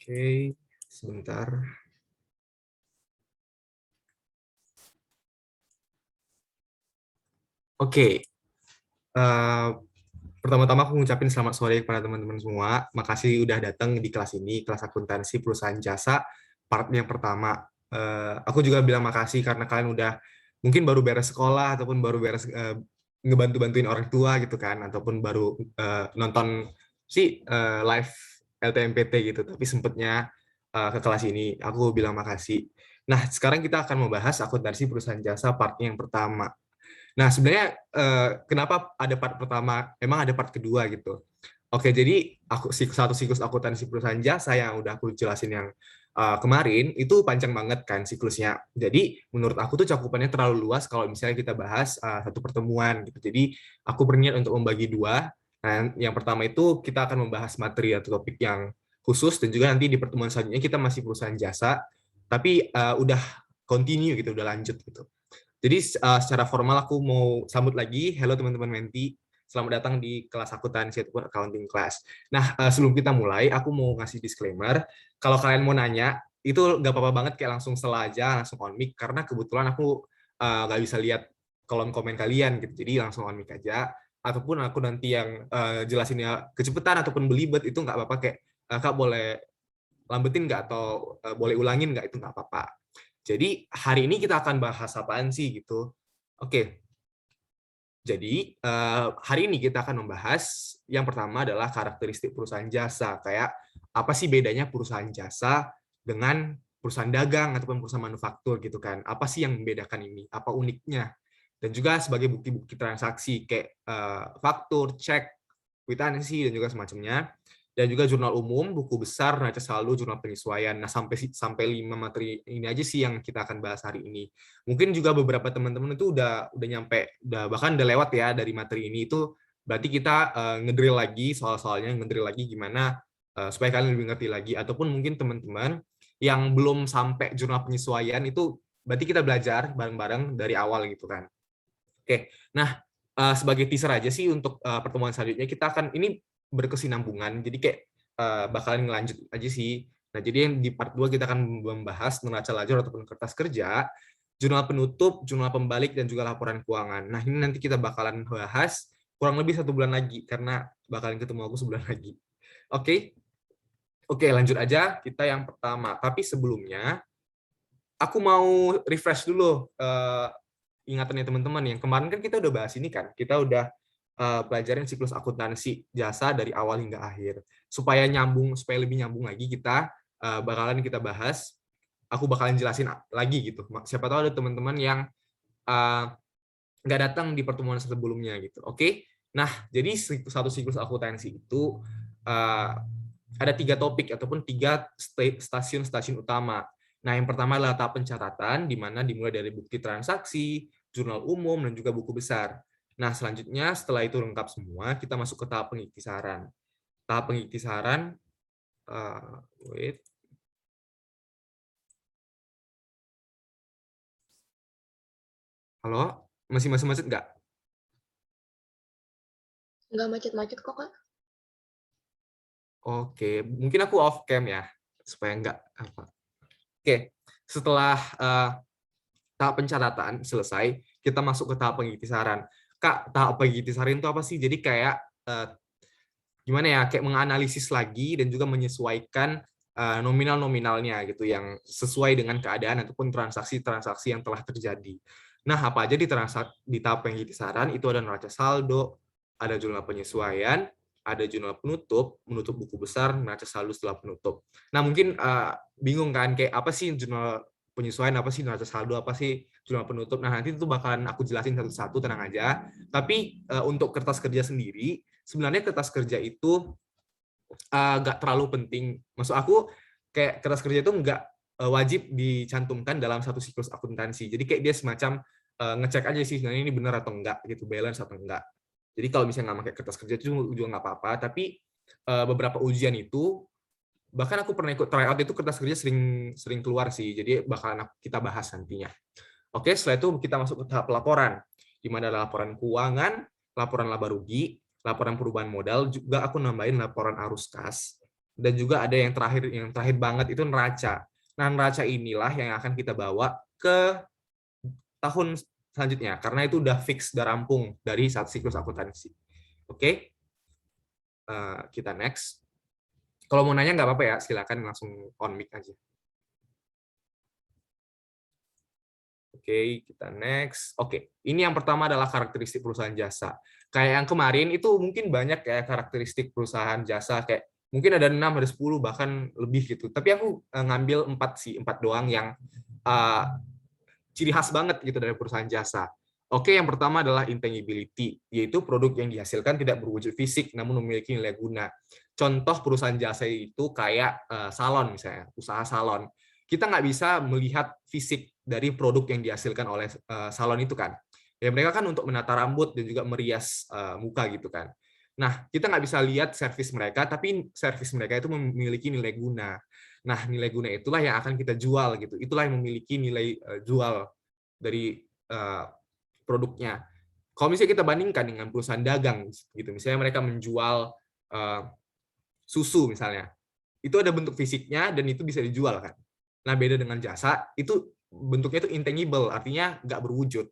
Oke, sebentar. Oke, pertama-tama aku ngucapin selamat sore kepada teman-teman semua. Makasih udah datang di kelas ini, kelas akuntansi perusahaan jasa, part yang pertama. Aku juga bilang makasih karena kalian udah mungkin baru beres sekolah ataupun baru beres ngebantu-bantuin orang tua gitu kan, ataupun baru nonton live LTMPT gitu, tapi sempetnya ke kelas ini. Aku bilang makasih. Nah, sekarang kita akan membahas akuntansi perusahaan jasa part yang pertama. Nah, sebenarnya kenapa ada part pertama, emang ada part kedua gitu. Oke, jadi satu siklus akuntansi perusahaan jasa yang udah aku jelasin yang kemarin, itu panjang banget kan siklusnya. Jadi, menurut aku tuh cakupannya terlalu luas kalau misalnya kita bahas satu pertemuan gitu. Jadi, aku berniat untuk membagi dua. Nah, yang pertama itu kita akan membahas materi atau topik yang khusus, dan juga nanti di pertemuan selanjutnya kita masih perusahaan jasa, tapi udah continue gitu, udah lanjut gitu. Jadi secara formal aku mau sambut lagi, hello teman-teman Menti, selamat datang di kelas akuntansi ataupun accounting class. Nah, sebelum kita mulai, aku mau ngasih disclaimer, kalau kalian mau nanya, itu nggak apa-apa banget, kayak langsung setelah aja, langsung on mic, karena kebetulan aku nggak bisa lihat kolom komen kalian, gitu, jadi langsung on mic aja, ataupun aku nanti yang jelasinnya kecepatan ataupun belibet, itu nggak apa-apa, kayak Kak boleh lambetin nggak, atau boleh ulangin nggak, itu nggak apa-apa. Jadi hari ini kita akan bahas apaan sih gitu. Oke, jadi hari ini kita akan membahas yang pertama adalah karakteristik perusahaan jasa. Kayak apa sih bedanya perusahaan jasa dengan perusahaan dagang ataupun perusahaan manufaktur gitu kan. Apa sih yang membedakan ini? Apa uniknya? Dan juga sebagai bukti-bukti transaksi kayak faktur, cek, kwitansi, dan juga semacamnya. Dan juga jurnal umum, buku besar, neraca saldo, jurnal penyesuaian. Nah, sampai 5 materi ini aja sih yang kita akan bahas hari ini. Mungkin juga beberapa teman-teman itu udah nyampe, bahkan udah lewat ya dari materi ini. Itu berarti kita ngedrill lagi soal-soalnya, ngedrill lagi gimana supaya kalian lebih ngerti lagi. Ataupun mungkin teman-teman yang belum sampai jurnal penyesuaian, itu berarti kita belajar bareng-bareng dari awal gitu kan. Oke, nah sebagai teaser aja sih untuk pertemuan selanjutnya, kita akan ini berkesinambungan, jadi kayak bakalan ngelanjut aja sih. Nah, jadi yang di part 2 kita akan membahas neraca lajur ataupun kertas kerja, jurnal penutup, jurnal pembalik, dan juga laporan keuangan. Nah, ini nanti kita bakalan bahas kurang lebih 1 bulan lagi, karena bakalan ketemu aku sebulan lagi. Oke, oke, lanjut aja kita yang pertama. Tapi sebelumnya, aku mau refresh dulu ingatannya teman-teman. Yang kemarin kan kita udah bahas ini kan, kita udah pelajarin siklus akuntansi jasa dari awal hingga akhir. Supaya lebih nyambung lagi, bakalan kita bahas, aku bakalan jelasin lagi gitu. Siapa tahu ada teman-teman yang nggak datang di pertemuan sebelumnya gitu. Oke? Nah, jadi satu siklus akuntansi itu ada 3 topik ataupun 3 stasiun utama. Nah, yang pertama adalah tahap pencatatan, di mana dimulai dari bukti transaksi, jurnal umum, dan juga buku besar. Nah, selanjutnya setelah itu lengkap semua, kita masuk ke tahap pengiktisaran. Tahap pengiktisaran, wait. Halo? Masih macet nggak? Nggak macet-macet kok, Kak. Oke, mungkin aku off cam ya, supaya nggak apa. Oke, setelah tahap pencatatan selesai, kita masuk ke tahap pengiktisaran. Kak, tahap pengiktisaran itu apa sih? Jadi kayak gimana ya, kayak menganalisis lagi dan juga menyesuaikan nominal-nominalnya gitu, yang sesuai dengan keadaan ataupun transaksi-transaksi yang telah terjadi. Nah, apa aja di tahap pengiktisaran itu ada neraca saldo, ada jurnal penyesuaian, ada jurnal penutup, menutup buku besar, neraca saldo setelah penutup. Nah, mungkin bingung kan, kayak apa sih jurnal penyesuaian, apa sih neraca saldo, apa sih jurnal penutup. Nah, nanti itu bakalan aku jelasin satu-satu, tenang aja. Tapi untuk kertas kerja sendiri, sebenarnya kertas kerja itu nggak terlalu penting. Maksud aku, kayak kertas kerja itu nggak wajib dicantumkan dalam satu siklus akuntansi. Jadi kayak dia semacam ngecek aja sih sebenarnya ini benar atau enggak gitu, balance atau enggak. Jadi kalau misalnya nggak pakai kertas kerja itu juga nggak apa-apa. Tapi beberapa ujian itu, bahkan aku pernah ikut tryout itu, kertas kerja sering keluar sih. Jadi bakalan kita bahas nantinya. Oke, setelah itu kita masuk ke tahap laporan, di mana ada laporan keuangan, laporan laba rugi, laporan perubahan modal, juga aku nambahin laporan arus kas. dan juga ada yang terakhir banget itu neraca. Nah, neraca inilah yang akan kita bawa ke tahun selanjutnya karena itu udah fix, udah rampung dari satu siklus akuntansi. Oke, kita next. Kalau mau nanya nggak apa-apa ya, silakan langsung on mic aja. Oke, kita next. Oke, ini yang pertama adalah karakteristik perusahaan jasa. Kayak yang kemarin itu mungkin banyak kayak karakteristik perusahaan jasa, kayak mungkin ada 6, ada 10, bahkan lebih gitu. Tapi aku ngambil 4 doang yang ciri khas banget gitu dari perusahaan jasa. Oke, yang pertama adalah intangibility, yaitu produk yang dihasilkan tidak berwujud fisik namun memiliki nilai guna. Contoh perusahaan jasa itu kayak salon misalnya, usaha salon. Kita nggak bisa melihat fisik dari produk yang dihasilkan oleh salon itu kan. Ya mereka kan untuk menata rambut dan juga merias muka gitu kan. Nah, kita nggak bisa lihat servis mereka, tapi servis mereka itu memiliki nilai guna. Nah, nilai guna itulah yang akan kita jual gitu. Itulah yang memiliki nilai jual dari produknya. Kalau misalnya kita bandingkan dengan perusahaan dagang gitu, misalnya mereka menjual susu misalnya, itu ada bentuk fisiknya dan itu bisa dijual kan. Nah, beda dengan jasa, itu bentuknya itu intangible, artinya nggak berwujud.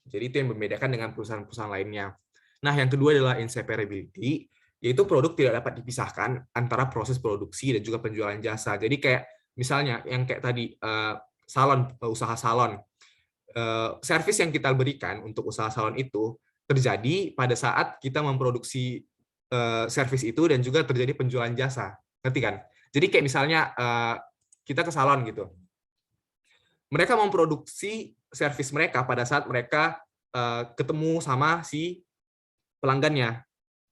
Jadi itu yang membedakan dengan perusahaan-perusahaan lainnya. Nah, yang kedua adalah inseparability, yaitu produk tidak dapat dipisahkan antara proses produksi dan juga penjualan jasa. Jadi kayak misalnya yang kayak tadi salon, usaha salon, servis yang kita berikan untuk usaha salon itu terjadi pada saat kita memproduksi servis itu dan juga terjadi penjualan jasa, ngerti kan? Jadi kayak misalnya kita ke salon gitu, mereka memproduksi servis mereka pada saat mereka ketemu sama si pelanggannya,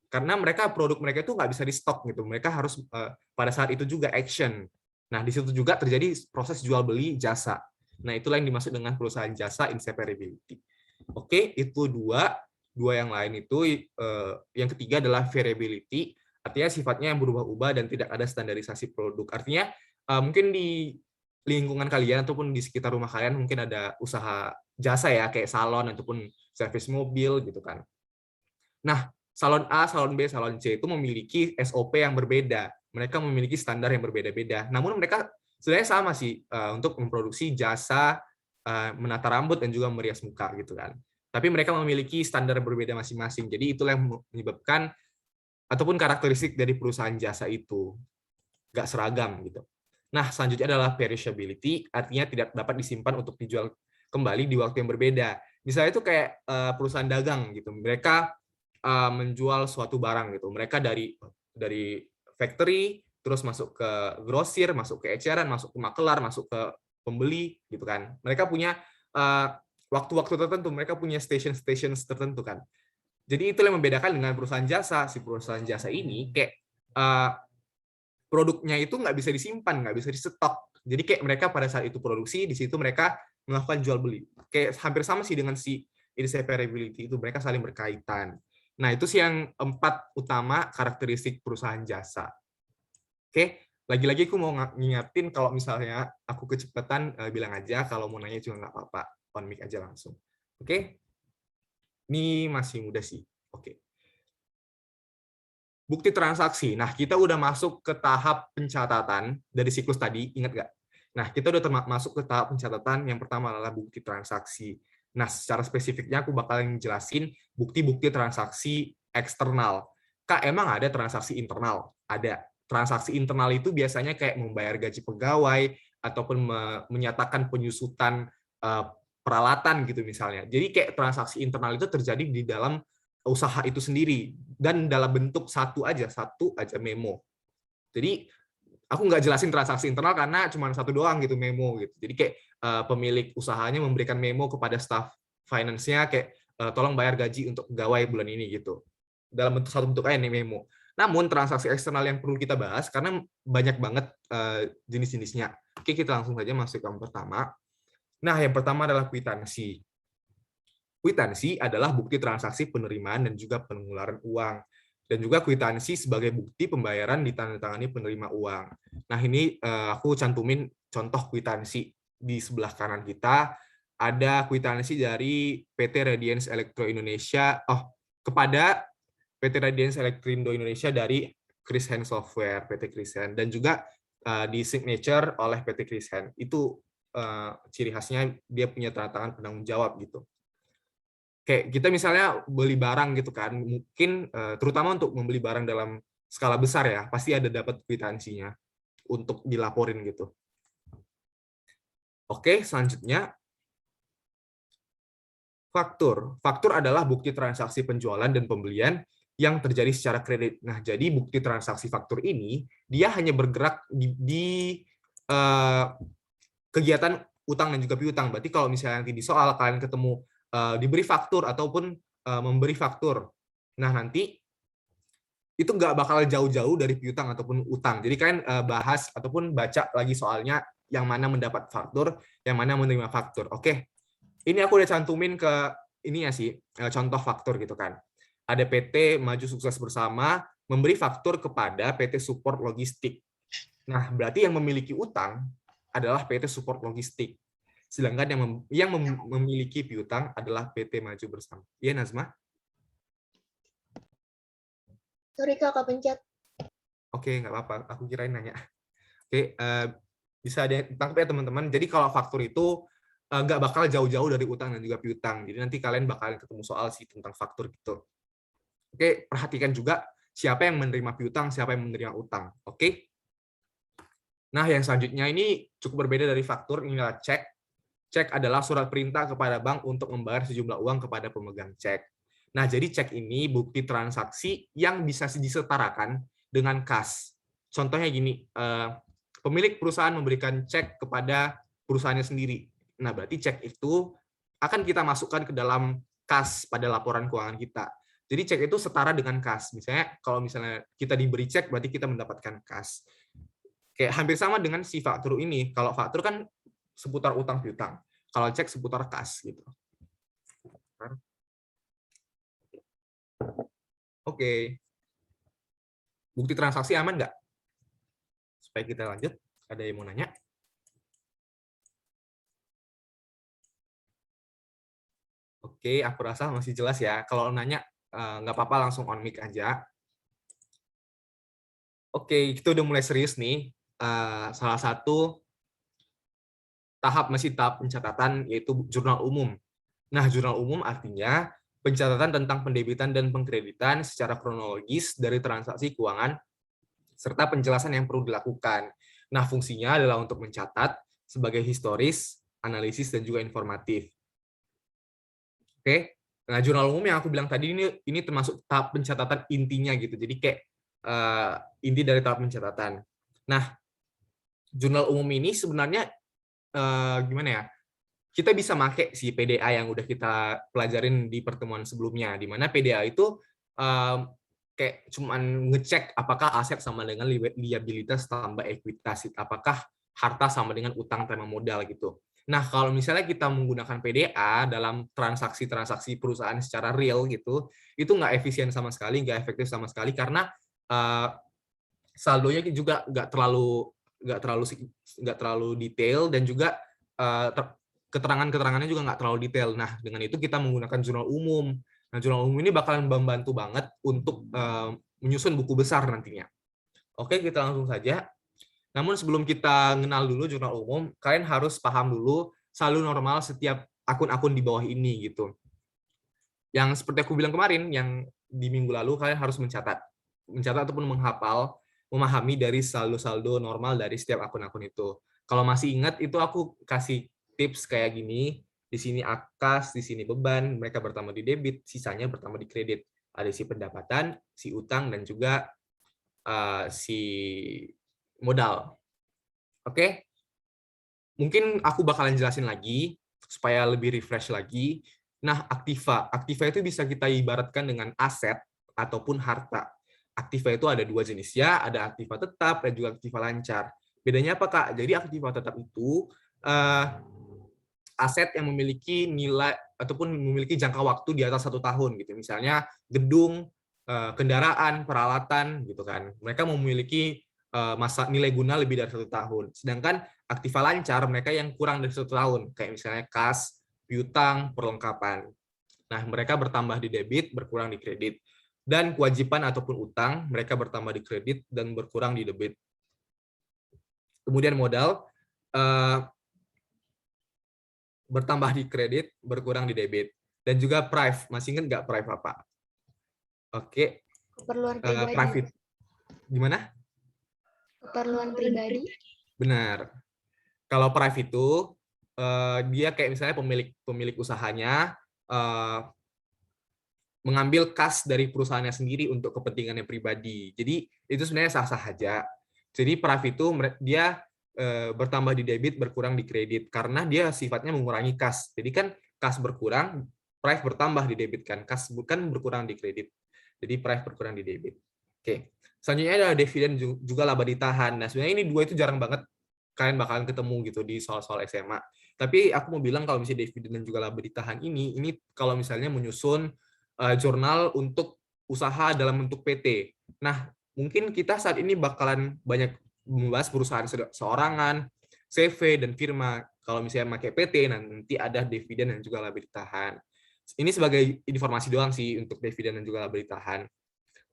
karena produk mereka itu nggak bisa di stok gitu, mereka harus pada saat itu juga action. Nah, di situ juga terjadi proses jual beli jasa. Nah, itulah yang dimaksud dengan perusahaan jasa inseparability. Oke, itu dua yang lain itu. Yang ketiga adalah variability, artinya sifatnya yang berubah-ubah dan tidak ada standarisasi produk. Artinya mungkin di lingkungan kalian ataupun di sekitar rumah kalian mungkin ada usaha jasa ya, kayak salon ataupun servis mobil gitu kan. Nah, salon A, salon B, salon C itu memiliki SOP yang berbeda. Mereka memiliki standar yang berbeda-beda. Namun mereka sebenarnya sama sih untuk memproduksi jasa menata rambut dan juga merias muka gitu kan. Tapi mereka memiliki standar berbeda masing-masing. Jadi itulah yang menyebabkan ataupun karakteristik dari perusahaan jasa itu nggak seragam gitu. Nah, selanjutnya adalah perishability, artinya tidak dapat disimpan untuk dijual kembali di waktu yang berbeda. Misalnya itu kayak perusahaan dagang gitu. Mereka menjual suatu barang gitu. Mereka dari factory terus masuk ke grosir, masuk ke eceran, masuk ke makelar, masuk ke pembeli gitu kan. Mereka punya waktu-waktu tertentu, mereka punya station tertentu kan. Jadi itu yang membedakan dengan perusahaan jasa. Si perusahaan jasa ini kayak produknya itu nggak bisa disimpan, nggak bisa disetok. Jadi kayak mereka pada saat itu produksi, di situ mereka melakukan jual beli. Kayak hampir sama sih dengan si inseparability itu, mereka saling berkaitan. Nah, itu sih yang 4 utama karakteristik perusahaan jasa. Oke, lagi-lagi aku mau ngingetin kalau misalnya aku kecepatan bilang aja, kalau mau nanya juga nggak apa-apa, on mic aja langsung. Oke, ini masih mudah sih. Oke. Bukti transaksi. Nah, kita udah masuk ke tahap pencatatan dari siklus tadi, ingat nggak? Nah, kita udah masuk ke tahap pencatatan, yang pertama adalah bukti transaksi. Nah, secara spesifiknya aku bakalan jelasin bukti-bukti transaksi eksternal. Kak, emang ada transaksi internal? Ada. Transaksi internal itu biasanya kayak membayar gaji pegawai, ataupun menyatakan penyusutan peralatan gitu misalnya. Jadi kayak transaksi internal itu terjadi di dalam usaha itu sendiri dan dalam bentuk satu aja memo. Jadi aku nggak jelasin transaksi internal karena cuma satu doang gitu memo gitu. Jadi kayak pemilik usahanya memberikan memo kepada staff finance-nya kayak tolong bayar gaji untuk pegawai bulan ini gitu. Dalam satu bentuk aja nih memo. Namun transaksi eksternal yang perlu kita bahas karena banyak banget jenis-jenisnya. Oke, kita langsung saja masuk ke yang pertama. Nah, yang pertama adalah kwitansi. Kwitansi adalah bukti transaksi penerimaan dan juga pengeluaran uang. Dan juga kwitansi sebagai bukti pembayaran ditandatangani penerima uang. Nah, ini aku cantumin contoh kwitansi di sebelah kanan kita. Ada kwitansi dari PT Radiance Elektro Indonesia, kepada PT Radiance Elektrindo Indonesia dari Chris Hand Software, PT Chris Hand, dan juga di signature oleh PT Chris Hand. Itu ciri khasnya dia punya tanda tangan penanggung jawab gitu. Kayak kita misalnya beli barang gitu kan, mungkin terutama untuk membeli barang dalam skala besar ya, pasti ada dapat kwitansinya untuk dilaporin gitu. Oke, selanjutnya faktur. Faktur adalah bukti transaksi penjualan dan pembelian yang terjadi secara kredit. Nah, jadi bukti transaksi faktur ini dia hanya bergerak di kegiatan utang dan juga piutang. Berarti kalau misalnya nanti di soal kalian ketemu diberi faktur ataupun memberi faktur, nah nanti itu nggak bakal jauh-jauh dari piutang ataupun utang. Jadi kalian bahas ataupun baca lagi soalnya yang mana mendapat faktur, yang mana menerima faktur. Oke, ini aku udah cantumin ke ini ya sih, contoh faktur gitu kan. Ada PT Maju Sukses Bersama memberi faktur kepada PT Support Logistik. Nah, berarti yang memiliki utang adalah PT Support Logistik. Sedangkan yang memiliki piutang adalah PT Maju Bersama. Iya, Nazma? Sorry Kak, kepencet. Oke, nggak apa-apa. Aku kirain nanya. Oke, bisa ditangkap ya teman-teman. Jadi kalau faktur itu nggak bakal jauh-jauh dari utang dan juga piutang. Jadi nanti kalian bakal ketemu soal sih tentang faktur gitu. Oke, perhatikan juga siapa yang menerima piutang, siapa yang menerima utang. Oke. Nah, yang selanjutnya ini cukup berbeda dari faktur, inilah cek. Cek adalah surat perintah kepada bank untuk membayar sejumlah uang kepada pemegang cek. Nah, jadi cek ini bukti transaksi yang bisa disetarakan dengan kas. Contohnya gini, pemilik perusahaan memberikan cek kepada perusahaannya sendiri. Nah, berarti cek itu akan kita masukkan ke dalam kas pada laporan keuangan kita. Jadi cek itu setara dengan kas. Misalnya kalau misalnya kita diberi cek, berarti kita mendapatkan kas. Kayak hampir sama dengan si faktur ini. Kalau faktur kan seputar utang piutang. Kalau cek seputar kas gitu. Oke. Bukti transaksi aman nggak? Supaya kita lanjut. Ada yang mau nanya? Oke, aku rasa masih jelas ya. Kalau nanya, nggak apa-apa langsung on mic aja. Oke, kita udah mulai serius nih. Salah satu masih tahap pencatatan, yaitu jurnal umum. Nah, jurnal umum artinya pencatatan tentang pendebitan dan pengkreditan secara kronologis dari transaksi keuangan, serta penjelasan yang perlu dilakukan. Nah, fungsinya adalah untuk mencatat sebagai historis, analisis, dan juga informatif. Oke, nah jurnal umum yang aku bilang tadi ini termasuk tahap pencatatan intinya gitu. Jadi kayak inti dari tahap pencatatan. Nah, jurnal umum ini sebenarnya gimana ya? Kita bisa pakai si PDA yang udah kita pelajarin di pertemuan sebelumnya, di mana PDA itu kayak cuman ngecek apakah aset sama dengan liabilitas tambah ekuitas, apakah harta sama dengan utang tambah modal gitu. Nah, kalau misalnya kita menggunakan PDA dalam transaksi-transaksi perusahaan secara real gitu, itu nggak efisien sama sekali, nggak efektif sama sekali karena saldonya juga nggak terlalu detail dan juga keterangannya juga nggak terlalu detail. Nah, dengan itu kita menggunakan jurnal umum. Nah, jurnal umum ini bakalan membantu banget untuk menyusun buku besar nantinya. Oke, kita langsung saja. Namun sebelum kita kenal dulu jurnal umum, kalian harus paham dulu saldo normal setiap akun-akun di bawah ini gitu. Yang seperti aku bilang kemarin, yang di minggu lalu kalian harus mencatat ataupun menghafal, memahami dari saldo-saldo normal dari setiap akun-akun itu. Kalau masih ingat, itu aku kasih tips kayak gini. Di sini akas, di sini beban, mereka bertambah di debit, sisanya bertambah di kredit. Ada si pendapatan, si utang, dan juga si modal. Oke? Mungkin aku bakalan jelasin lagi, supaya lebih refresh lagi. Nah, aktiva. Aktiva itu bisa kita ibaratkan dengan aset ataupun harta. Aktiva itu ada dua jenis ya, ada aktiva tetap dan juga aktiva lancar. Bedanya apa, Kak? Jadi aktiva tetap itu aset yang memiliki nilai ataupun memiliki jangka waktu di atas 1 tahun gitu. Misalnya gedung, kendaraan, peralatan gitu kan. Mereka memiliki masa nilai guna lebih dari 1 tahun. Sedangkan aktiva lancar mereka yang kurang dari 1 tahun, kayak misalnya kas, piutang, perlengkapan. Nah, mereka bertambah di debit, berkurang di kredit. Dan kewajiban ataupun utang, mereka bertambah di kredit dan berkurang di debit. Kemudian modal, bertambah di kredit, berkurang di debit. Dan juga prive, masih ingat nggak prive apa? Oke, Keperluan pribadi. private. Gimana? Keperluan pribadi. Benar. Kalau prive itu, dia kayak misalnya pemilik usahanya mengambil kas dari perusahaannya sendiri untuk kepentingannya pribadi. Jadi itu sebenarnya sah-sah aja. Jadi prive itu dia bertambah di debit, berkurang di kredit karena dia sifatnya mengurangi kas. Jadi kan kas berkurang, prive bertambah di debit kan. Kas bukan berkurang di kredit. Jadi prive berkurang di debit. Oke. Selanjutnya ada dividen juga laba ditahan. Nah, sebenarnya ini dua itu jarang banget kalian bakalan ketemu gitu di soal-soal SMA. Tapi aku mau bilang kalau misalnya dividen dan juga laba ditahan ini kalau misalnya menyusun jurnal untuk usaha dalam bentuk PT. Nah, mungkin kita saat ini bakalan banyak membahas perusahaan seorangan, CV, dan firma. Kalau misalnya pakai PT, nanti ada dividen dan juga laba ditahan. Ini sebagai informasi doang sih untuk dividen dan juga laba ditahan.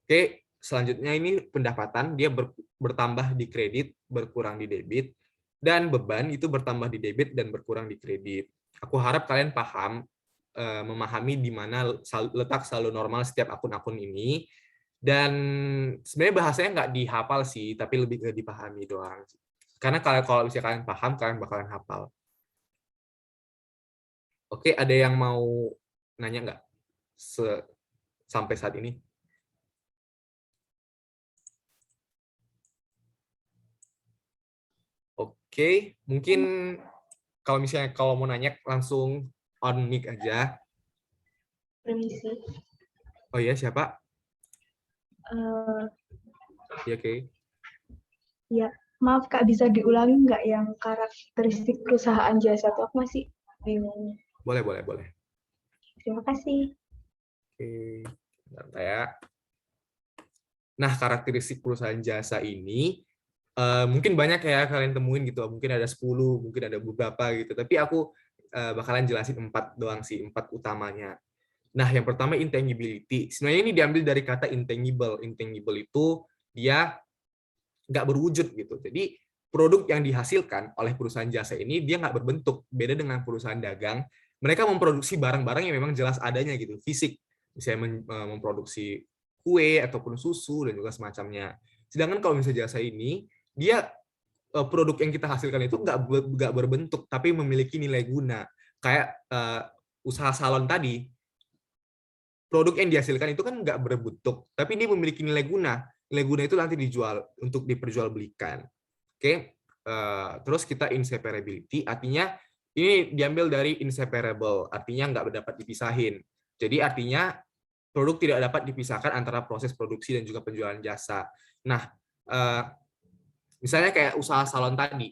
Oke, selanjutnya ini pendapatan, dia bertambah di kredit, berkurang di debit, dan beban itu bertambah di debit dan berkurang di kredit. Aku harap kalian paham, memahami di mana letak saldo normal setiap akun-akun ini, dan sebenarnya bahasanya nggak dihafal sih, tapi lebih ke dipahami doang. Karena kalau misalnya kalian paham, kalian bakalan hafal. Oke, ada yang mau nanya nggak sampai saat ini? Oke, mungkin kalau mau nanya langsung on mic aja. Permisi. Oh iya, siapa? Ya, oke. Ya, maaf Kak, bisa diulangi nggak yang karakteristik perusahaan jasa itu? Aku masih bingung. Boleh. Terima kasih. Oke, bentar ya. Nah, karakteristik perusahaan jasa ini mungkin banyak ya kalian temuin gitu. Mungkin ada 10, mungkin ada beberapa gitu. Tapi aku bakalan jelasin 4 doang sih, 4 utamanya. Nah, yang pertama intangibility. Sebenarnya ini diambil dari kata intangible. Intangible itu dia nggak berwujud gitu. Jadi produk yang dihasilkan oleh perusahaan jasa ini dia nggak berbentuk. Beda dengan perusahaan dagang, mereka memproduksi barang-barang yang memang jelas adanya gitu, fisik. Misalnya memproduksi kue ataupun susu dan juga semacamnya. Sedangkan kalau misalnya jasa ini, dia produk yang kita hasilkan itu nggak berbentuk, tapi memiliki nilai guna. Kayak usaha salon tadi, produk yang dihasilkan itu kan nggak berbentuk, tapi dia memiliki nilai guna. Nilai guna itu nanti dijual untuk diperjualbelikan. Oke, terus kita inseparability, artinya ini diambil dari inseparable, artinya nggak dapat dipisahin. Jadi artinya produk tidak dapat dipisahkan antara proses produksi dan juga penjualan jasa. Nah, misalnya kayak usaha salon tadi,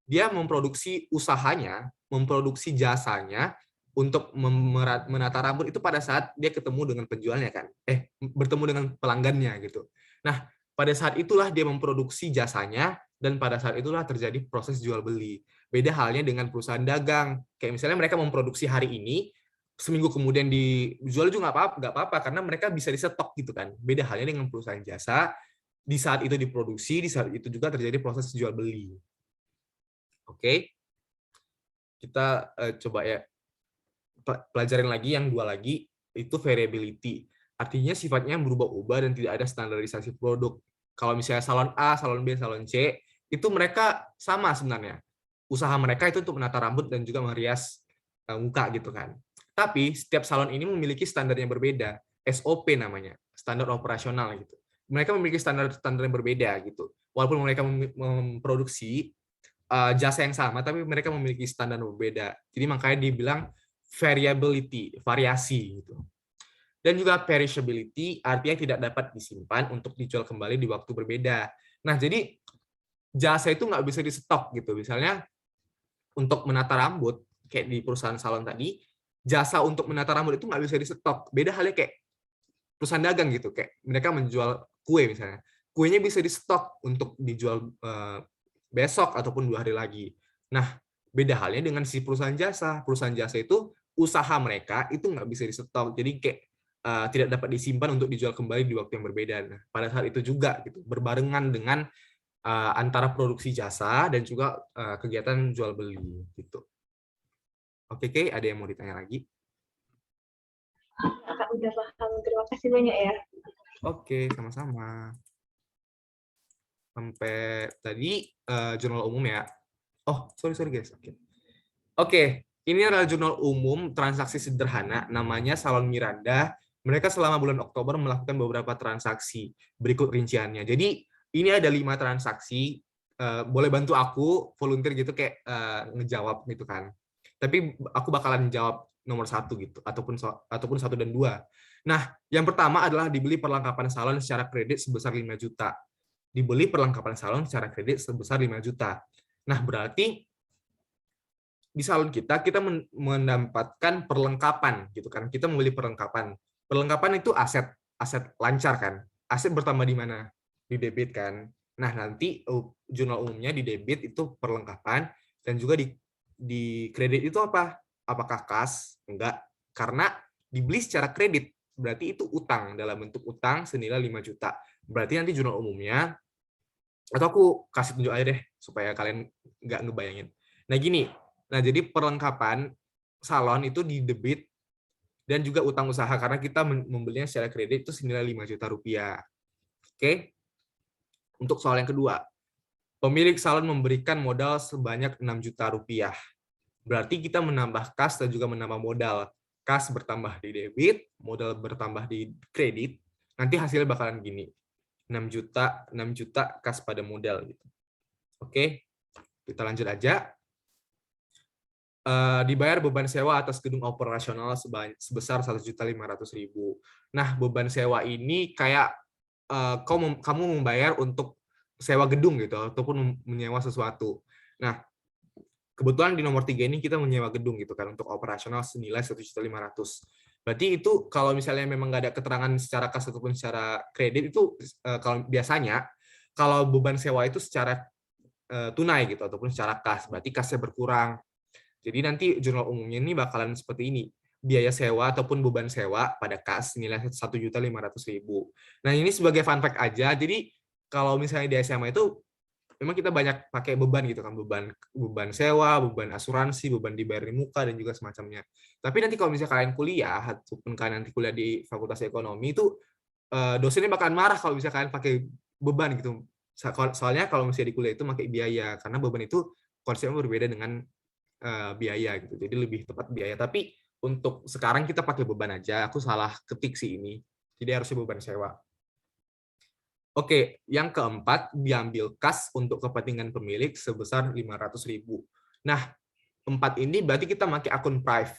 dia memproduksi usahanya, memproduksi jasanya untuk menata rambut itu pada saat dia ketemu dengan penjualnya kan, bertemu dengan pelanggannya gitu. Nah, pada saat itulah dia memproduksi jasanya dan pada saat itulah terjadi proses jual beli. Beda halnya dengan perusahaan dagang, kayak misalnya mereka memproduksi hari ini, seminggu kemudian dijual juga nggak apa-apa karena mereka bisa disetok gitu kan. Beda halnya dengan perusahaan jasa, di saat itu diproduksi, di saat itu juga terjadi proses jual beli. Oke, kita coba ya pelajarin lagi yang 2 lagi, itu variability. Artinya sifatnya berubah-ubah dan tidak ada standarisasi produk. Kalau misalnya salon A, salon B, salon C, itu mereka sama sebenarnya. Usaha mereka itu untuk menata rambut dan juga merias muka gitu kan. Tapi setiap salon ini memiliki standar yang berbeda, SOP namanya, standar operasional gitu. Mereka memiliki standar yang berbeda gitu. Walaupun mereka memproduksi jasa yang sama, tapi mereka memiliki standar yang berbeda. Jadi makanya dibilang variability, variasi gitu. Dan juga perishability, artinya tidak dapat disimpan untuk dijual kembali di waktu berbeda. Nah, jadi jasa itu nggak bisa di stok gitu. Misalnya untuk menata rambut, kayak di perusahaan salon tadi, jasa untuk menata rambut itu nggak bisa di stok. Beda halnya kayak perusahaan dagang gitu, kayak mereka menjual kue misalnya. Kuenya bisa di stok untuk dijual besok ataupun 2 hari lagi. Nah, beda halnya dengan si perusahaan jasa. Perusahaan jasa itu usaha mereka itu nggak bisa di stok. Jadi kayak tidak dapat disimpan untuk dijual kembali di waktu yang berbeda. Nah, pada saat itu juga gitu, berbarengan dengan antara produksi jasa dan juga kegiatan jual beli gitu. Oke, ada yang mau ditanya lagi? Kakak udah paham. Terima kasih banyak ya. Oke, sama-sama. Sampai tadi jurnal umum ya. Oh, sorry guys. Oke, ini adalah jurnal umum transaksi sederhana, namanya Salon Miranda. Mereka selama bulan Oktober melakukan beberapa transaksi. Berikut rinciannya. Jadi, ini ada 5 transaksi. Boleh bantu aku, volunteer gitu, kayak ngejawab gitu kan. Tapi aku bakalan jawab nomor 1 gitu, ataupun 1 dan 2. Nah, yang pertama adalah dibeli perlengkapan salon secara kredit sebesar 5 juta. Dibeli perlengkapan salon secara kredit sebesar 5 juta. Nah, berarti di salon kita mendapatkan perlengkapan gitu kan. Kita membeli perlengkapan. Perlengkapan itu aset lancar kan. Aset bertambah di mana? Di debit kan. Nah, nanti jurnal umumnya di debit itu perlengkapan dan juga di kredit itu apa? Apakah kas? Enggak. Karena dibeli secara kredit. Berarti itu utang, dalam bentuk utang senilai 5 juta. Berarti nanti jurnal umumnya, atau aku kasih tunjuk aja deh supaya kalian nggak ngebayangin. Nah, gini. Nah, jadi perlengkapan salon itu di debit dan juga utang usaha karena kita membelinya secara kredit itu senilai 5 juta rupiah. Oke. Untuk soal yang kedua, pemilik salon memberikan modal sebanyak 6 juta rupiah. Berarti kita menambah kas dan juga menambah modal. Kas bertambah di debit, modal bertambah di kredit. Nanti hasilnya bakalan gini. 6 juta kas pada modal gitu. Oke. Kita lanjut aja. Dibayar beban sewa atas gedung operasional sebesar 1.500.000. Nah, beban sewa ini kayak kamu membayar untuk sewa gedung gitu ataupun menyewa sesuatu. Nah, kebetulan di nomor 3 ini kita menyewa gedung gitu kan untuk operasional senilai 1.500.000. Berarti itu kalau misalnya memang nggak ada keterangan secara kas ataupun secara kredit itu kalau biasanya kalau beban sewa itu secara tunai gitu ataupun secara kas, berarti kasnya berkurang. Jadi nanti jurnal umumnya ini bakalan seperti ini. Biaya sewa ataupun beban sewa pada kas nilai 1.500.000. Nah, ini sebagai fun fact aja. Jadi kalau misalnya di SMA itu memang kita banyak pakai beban gitu kan, beban sewa, beban asuransi, beban dibayar di muka dan juga semacamnya. Tapi nanti kalau misalnya kalian kuliah ataupun kalian nanti kuliah di Fakultas Ekonomi itu dosennya bakalan marah kalau misalnya kalian pakai beban gitu. Soalnya kalau misalnya di kuliah itu pakai biaya karena beban itu konsepnya berbeda dengan biaya gitu. Jadi lebih tepat biaya. Tapi untuk sekarang kita pakai beban aja. Aku salah ketik sih ini. Jadi harusnya beban sewa. Oke, yang keempat diambil kas untuk kepentingan pemilik sebesar 500.000. Nah, 4 ini berarti kita pakai akun Prive.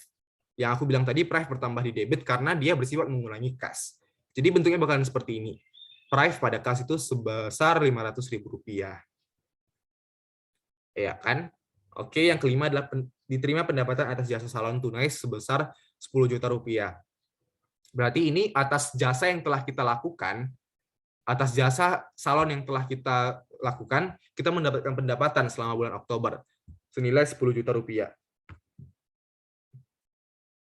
Yang aku bilang tadi Prive bertambah di debit karena dia bersifat mengurangi kas. Jadi bentuknya bakalan seperti ini. Prive pada kas itu sebesar 500.000 rupiah. Ya kan? Oke, yang kelima adalah diterima pendapatan atas jasa salon tunai sebesar 10 juta rupiah. Berarti ini atas jasa yang telah kita lakukan, atas jasa salon yang telah kita lakukan, kita mendapatkan pendapatan selama bulan Oktober senilai 10 juta rupiah.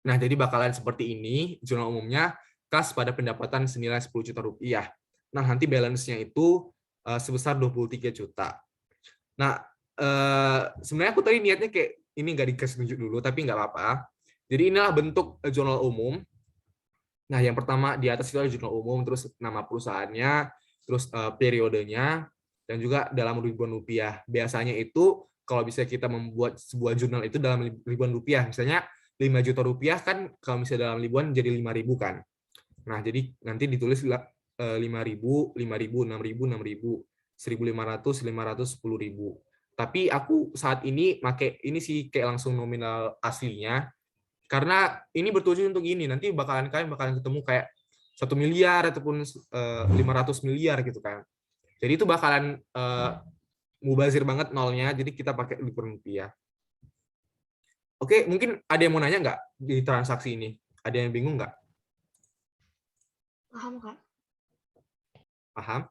Nah, jadi bakalan seperti ini jurnal umumnya, kas pada pendapatan senilai 10 juta rupiah. Nah, nanti balance-nya itu sebesar 23 juta. Nah, sebenarnya aku tadi niatnya kayak ini nggak dikasih tunjuk dulu, tapi nggak apa-apa. Jadi inilah bentuk jurnal umum. Nah, yang pertama di atas itu ada jurnal umum, terus nama perusahaannya, terus periodenya, dan juga dalam ribuan rupiah. Biasanya itu kalau bisa kita membuat sebuah jurnal itu dalam ribuan rupiah, misalnya 5 juta rupiah kan kalau misalnya dalam ribuan jadi 5.000 kan. Nah, jadi nanti ditulis 5.000, 5.000, 6.000, 6.000, 1.500, 500, 10.000. Tapi aku saat ini pakai ini sih kayak langsung nominal aslinya karena ini bertujuan untuk ini nanti kalian bakalan ketemu kayak 1 miliar ataupun 500 miliar gitu kan. Jadi itu bakalan mubazir banget nolnya, jadi kita pakai rupiah. Oke, mungkin ada yang mau nanya nggak di transaksi ini? Ada yang bingung nggak? Paham, Kak? Paham?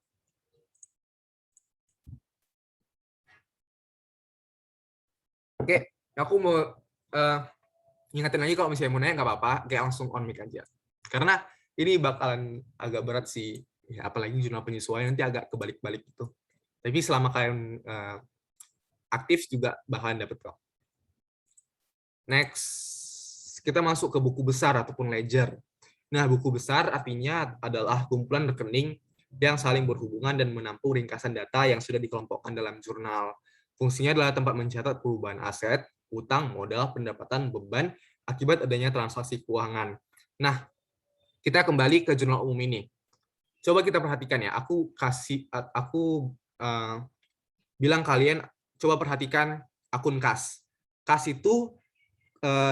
Oke, aku mau ingatin lagi kalau misalnya mau nanya nggak apa-apa, kayak langsung on mic aja. Karena ini bakalan agak berat sih. Ya, apalagi jurnal penyesuaian nanti agak kebalik-balik gitu. Tapi selama kalian aktif juga bakalan dapet kok. Next, kita masuk ke buku besar ataupun ledger. Nah, buku besar artinya adalah kumpulan rekening yang saling berhubungan dan menampung ringkasan data yang sudah dikelompokkan dalam jurnal. Fungsinya adalah tempat mencatat perubahan aset, utang, modal, pendapatan, beban, akibat adanya transaksi keuangan. Nah, kita kembali ke jurnal umum ini. Coba kita perhatikan ya, aku bilang kalian, coba perhatikan akun kas. Kas itu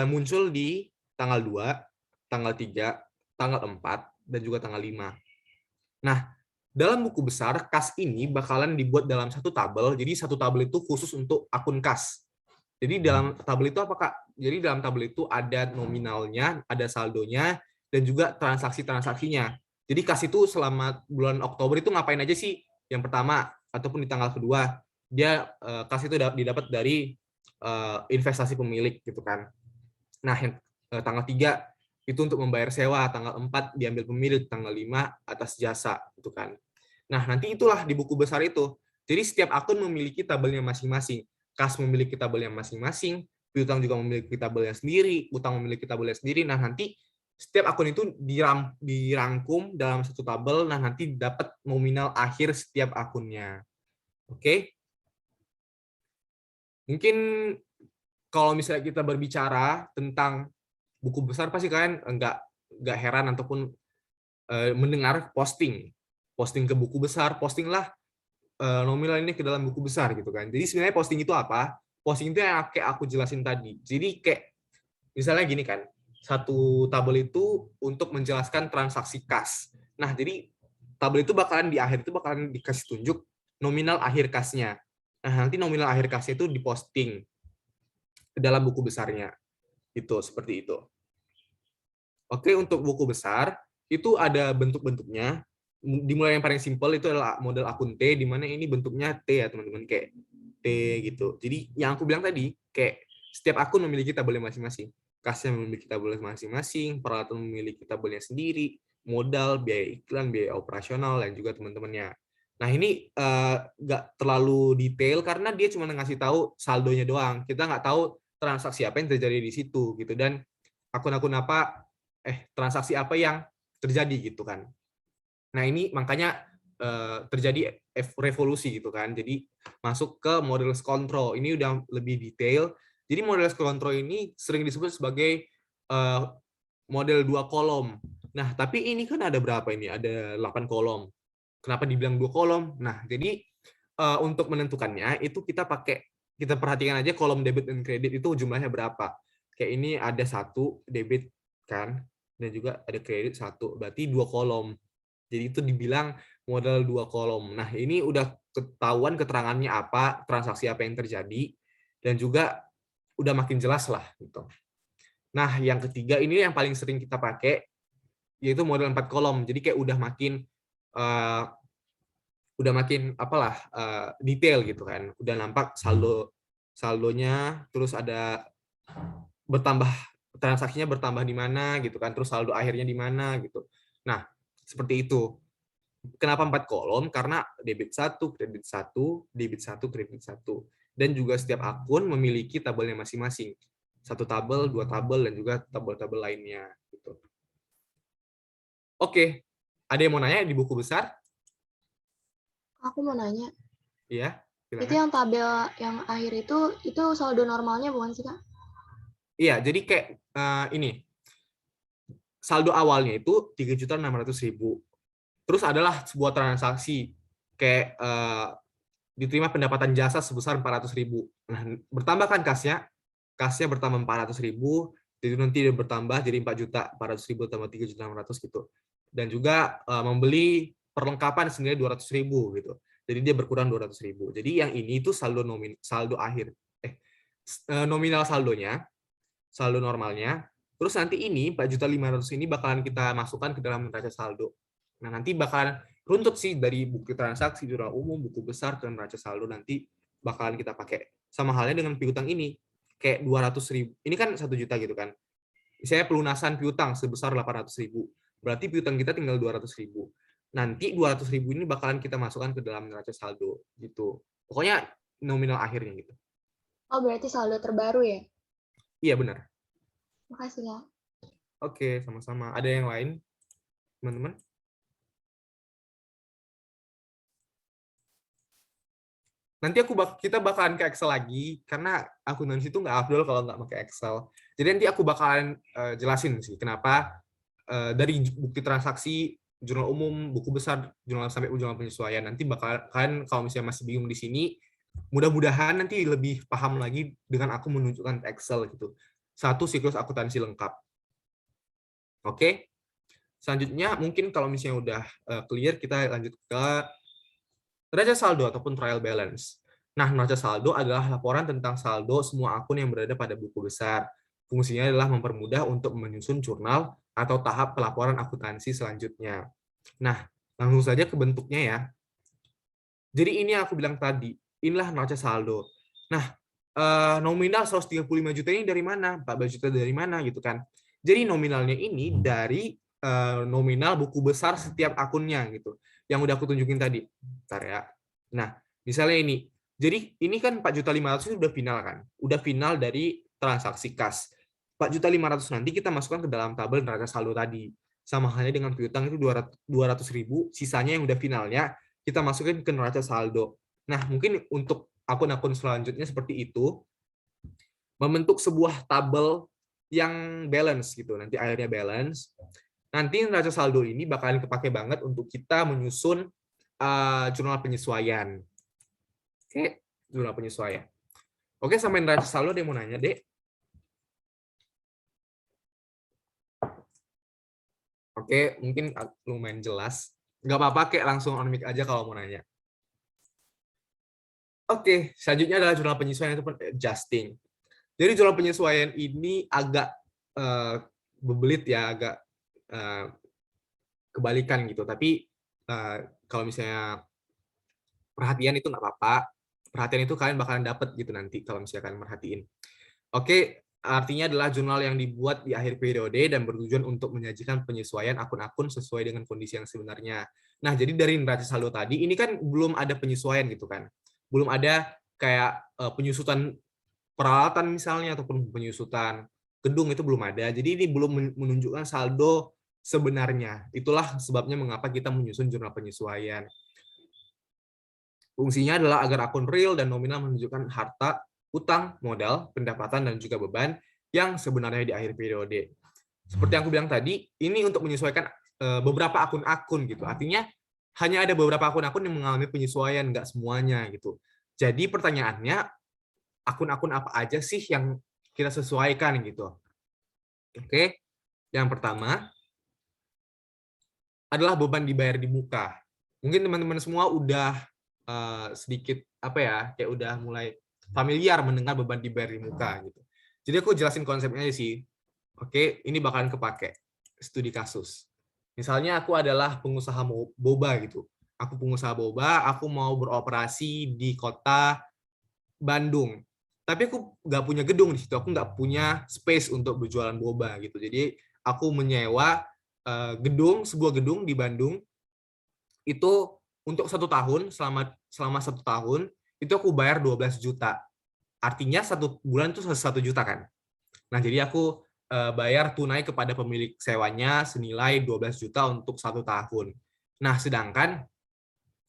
muncul di tanggal 2, tanggal 3, tanggal 4, dan juga tanggal 5. Nah, dalam buku besar, kas ini bakalan dibuat dalam satu tabel, jadi satu tabel itu khusus untuk akun kas. Jadi dalam tabel itu apa, Kak? Jadi dalam tabel itu ada nominalnya, ada saldonya, dan juga transaksi-transaksinya. Jadi kas itu selama bulan Oktober itu ngapain aja sih? Yang pertama, ataupun di tanggal kedua, dia kas itu didapat dari investasi pemilik gitu kan. Nah, yang tanggal 3 itu untuk membayar sewa, tanggal 4 diambil pemilik, tanggal 5 atas jasa gitu kan. Nah, nanti itulah di buku besar itu. Jadi setiap akun memiliki tabelnya masing-masing. Kas memiliki tabelnya masing-masing, piutang juga memiliki tabelnya sendiri, utang memiliki tabelnya sendiri. Nah, nanti setiap akun itu dirangkum dalam satu tabel, nah nanti dapat nominal akhir setiap akunnya. Oke? Mungkin kalau misalnya kita berbicara tentang buku besar, pasti kalian nggak heran ataupun mendengar posting ke buku besar, postinglah nominal ini ke dalam buku besar gitu kan. Jadi sebenarnya posting itu apa? Posting itu yang kayak aku jelasin tadi. Jadi kayak misalnya gini kan, satu tabel itu untuk menjelaskan transaksi kas. Nah, jadi tabel itu bakalan di akhir itu bakalan dikasih tunjuk nominal akhir kasnya. Nah, nanti nominal akhir kasnya itu diposting ke dalam buku besarnya. Itu seperti itu. Oke, untuk buku besar itu ada bentuk-bentuknya. Dimulai yang paling simpel itu adalah model akun T, di mana ini bentuknya T ya teman-teman, kayak T gitu. Jadi yang aku bilang tadi, kayak setiap akun memiliki tabelnya masing-masing. Kasnya memiliki tabelnya masing-masing, peralatan memiliki tabelnya sendiri, modal, biaya iklan, biaya operasional, dan juga teman-temannya. Nah, ini nggak terlalu detail karena dia cuma ngasih tahu saldonya doang. Kita nggak tahu transaksi apa yang terjadi di situ gitu, dan akun-akun apa, transaksi apa yang terjadi gitu kan. Nah, ini makanya terjadi revolusi gitu kan. Jadi masuk ke model control. Ini udah lebih detail. Jadi model control ini sering disebut sebagai model 2 kolom. Nah, tapi ini kan ada berapa ini? Ada 8 kolom. Kenapa dibilang 2 kolom? Nah, jadi untuk menentukannya itu kita perhatikan aja kolom debit dan kredit itu jumlahnya berapa. Kayak ini ada 1 debit kan, dan juga ada kredit 1, berarti 2 kolom. Jadi itu dibilang model 2 kolom. Nah, ini udah ketahuan keterangannya apa, transaksi apa yang terjadi, dan juga udah makin jelas lah gitu. Nah, yang ketiga ini yang paling sering kita pakai, yaitu model 4 kolom. Jadi kayak udah makin detail gitu kan. Udah nampak saldonya, terus ada transaksinya bertambah di mana gitu kan, terus saldo akhirnya di mana gitu. Nah, seperti itu. Kenapa 4 kolom? Karena debit 1, kredit 1, debit 1, kredit 1. Dan juga setiap akun memiliki tabelnya masing-masing. 1 tabel, 2 tabel, dan juga tabel-tabel lainnya. Gitu. Oke, ada yang mau nanya di buku besar? Aku mau nanya. Iya, silakan. Itu yang tabel yang akhir itu saldo normalnya bukan sih, Kak? Iya, jadi kayak ini. Saldo awalnya itu 3.600.000. Terus adalah sebuah transaksi kayak diterima pendapatan jasa sebesar 400.000. Nah, bertambah kan kasnya bertambah 400.000, jadi nanti dia bertambah jadi 4.400.000 tambah 3.600.000 gitu. Dan juga membeli perlengkapan senilai 200.000 gitu. Jadi dia berkurang 200.000. Jadi yang ini itu saldo akhir, nominal saldonya, saldo normalnya. Terus nanti ini 4.500.000 ini bakalan kita masukkan ke dalam neraca saldo. Nah, nanti bakalan runtut sih dari bukti transaksi, jurnal umum, buku besar, dan neraca saldo nanti bakalan kita pakai. Sama halnya dengan piutang ini. Kayak 200.000. Ini kan 1 juta gitu kan. Misalnya pelunasan piutang sebesar 800.000. Berarti piutang kita tinggal 200.000. Nanti 200.000 ini bakalan kita masukkan ke dalam neraca saldo gitu. Pokoknya nominal akhirnya gitu. Oh, berarti saldo terbaru ya? Iya benar. Makasih, Kak. Oke, sama-sama. Ada yang lain, teman-teman? Nanti kita bakalan ke Excel lagi, karena akuntansi itu nggak afdol kalau nggak pakai Excel. Jadi nanti aku bakalan jelasin sih kenapa dari bukti transaksi, jurnal umum, buku besar, jurnal sampai jurnal penyesuaian. Nanti kalian kalau misalnya masih bingung di sini, mudah-mudahan nanti lebih paham lagi dengan aku menunjukkan Excel gitu. Satu siklus akuntansi lengkap. Oke. Selanjutnya mungkin kalau misalnya udah clear, kita lanjut ke neraca saldo ataupun trial balance. Nah, neraca saldo adalah laporan tentang saldo semua akun yang berada pada buku besar. Fungsinya adalah mempermudah untuk menyusun jurnal atau tahap pelaporan akuntansi selanjutnya. Nah, langsung saja ke bentuknya ya. Jadi ini yang aku bilang tadi, inilah neraca saldo. Nah, nominal 135 juta ini dari mana? 14 juta dari mana gitu kan. Jadi nominalnya ini dari nominal buku besar setiap akunnya gitu. Yang udah aku tunjukin tadi. Bentar ya. Nah, misalnya ini. Jadi ini kan 4.500.000 udah final kan. Udah final dari transaksi kas. 4.500.000 nanti kita masukkan ke dalam tabel neraca saldo tadi. Sama halnya dengan piutang itu 200.000, sisanya yang udah finalnya kita masukin ke neraca saldo. Nah, mungkin untuk akun-akun selanjutnya seperti itu, membentuk sebuah tabel yang balance gitu. Nanti akhirnya balance. Nanti neraca saldo ini bakalan kepake banget untuk kita menyusun jurnal penyesuaian. Oke, jurnal penyesuaian. Oke, sampai neraca saldo ada yang mau nanya, Dek? Oke, mungkin lumayan jelas. Nggak apa-apa, kayak langsung on mic aja kalau mau nanya. Oke, selanjutnya adalah jurnal penyesuaian ataupun adjusting. Jadi jurnal penyesuaian ini agak bebelit ya, agak kebalikan gitu. Tapi kalau misalnya perhatian itu nggak apa-apa. Perhatian itu kalian bakalan dapet gitu nanti kalau misalnya kalian merhatiin. Oke, artinya adalah jurnal yang dibuat di akhir periode dan bertujuan untuk menyajikan penyesuaian akun-akun sesuai dengan kondisi yang sebenarnya. Nah, jadi dari neraca saldo tadi, ini kan belum ada penyesuaian gitu kan. Belum ada kayak penyusutan peralatan misalnya, ataupun penyusutan gedung itu belum ada. Jadi ini belum menunjukkan saldo sebenarnya. Itulah sebabnya mengapa kita menyusun jurnal penyesuaian. Fungsinya adalah agar akun real dan nominal menunjukkan harta, utang, modal, pendapatan, dan juga beban yang sebenarnya di akhir periode. Seperti yang aku bilang tadi, ini untuk menyesuaikan beberapa akun-akun gitu. Artinya hanya ada beberapa akun-akun yang mengalami penyesuaian, nggak semuanya gitu. Jadi pertanyaannya, akun-akun apa aja sih yang kita sesuaikan gitu? Oke, yang pertama adalah beban dibayar di muka. Mungkin teman-teman semua udah sedikit apa ya, kayak udah mulai familiar mendengar beban dibayar di muka gitu. Jadi aku jelasin konsepnya aja sih. Oke, ini bakalan kepake studi kasus. Misalnya aku adalah pengusaha boba gitu. Aku pengusaha boba, aku mau beroperasi di kota Bandung. Tapi aku nggak punya gedung di situ, aku nggak punya space untuk berjualan boba gitu. Jadi aku menyewa sebuah gedung di Bandung itu untuk 1 tahun, selama 1 tahun itu aku bayar 12 juta. Artinya 1 bulan itu 1 juta kan. Nah, jadi aku bayar tunai kepada pemilik sewanya senilai 12 juta untuk 1 tahun. Nah, sedangkan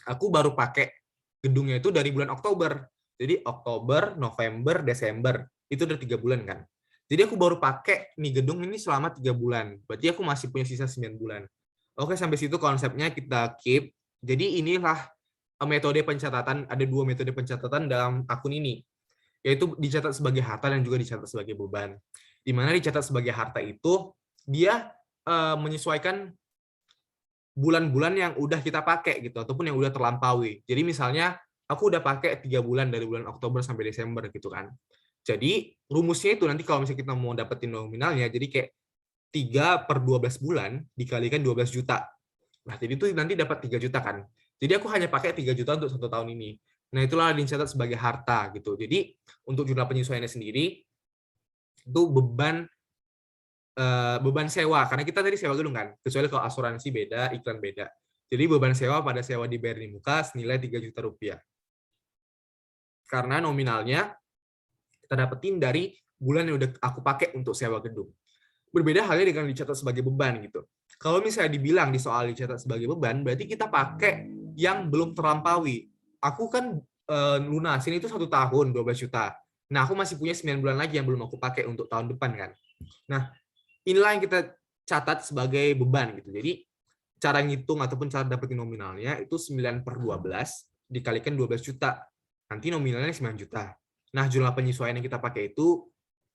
aku baru pakai gedungnya itu dari bulan Oktober. Jadi Oktober, November, Desember. Itu udah 3 bulan kan. Jadi aku baru pakai nih gedung ini selama 3 bulan. Berarti aku masih punya sisa 9 bulan. Oke, sampai situ konsepnya kita keep. Jadi inilah metode pencatatan, ada 2 metode pencatatan dalam akun ini, yaitu dicatat sebagai harta dan juga dicatat sebagai beban. Di mana dicatat sebagai harta itu, dia menyesuaikan bulan-bulan yang udah kita pakai gitu, ataupun yang udah terlampaui. Jadi misalnya, aku udah pakai 3 bulan dari bulan Oktober sampai Desember gitu kan. Jadi rumusnya itu nanti kalau misalnya kita mau dapetin nominalnya, jadi kayak 3/12 bulan dikalikan 12 juta. Nah, jadi itu nanti dapat 3 juta kan. Jadi aku hanya pakai 3 juta untuk 1 tahun ini. Nah, itulah dicatat sebagai harta gitu. Jadi untuk jumlah penyesuaiannya sendiri itu beban beban sewa, karena kita tadi sewa gedung kan, kecuali kalau asuransi beda, iklan beda. Jadi beban sewa pada sewa dibayar di muka senilai 3 juta rupiah. Karena nominalnya kita dapetin dari bulan yang udah aku pakai untuk sewa gedung. Berbeda halnya dengan dicatat sebagai beban gitu. Kalau misalnya dibilang di soal dicatat sebagai beban, berarti kita pakai yang belum terlampaui. Aku kan lunasin itu 1 tahun 12 juta. Nah, aku masih punya 9 bulan lagi yang belum aku pakai untuk tahun depan kan. Nah, inilah yang kita catat sebagai beban gitu. Jadi cara ngitung ataupun cara dapetin nominalnya itu 9/12 dikalikan 12 juta. Nanti nominalnya 9 juta. Nah, jumlah penyesuaian yang kita pakai itu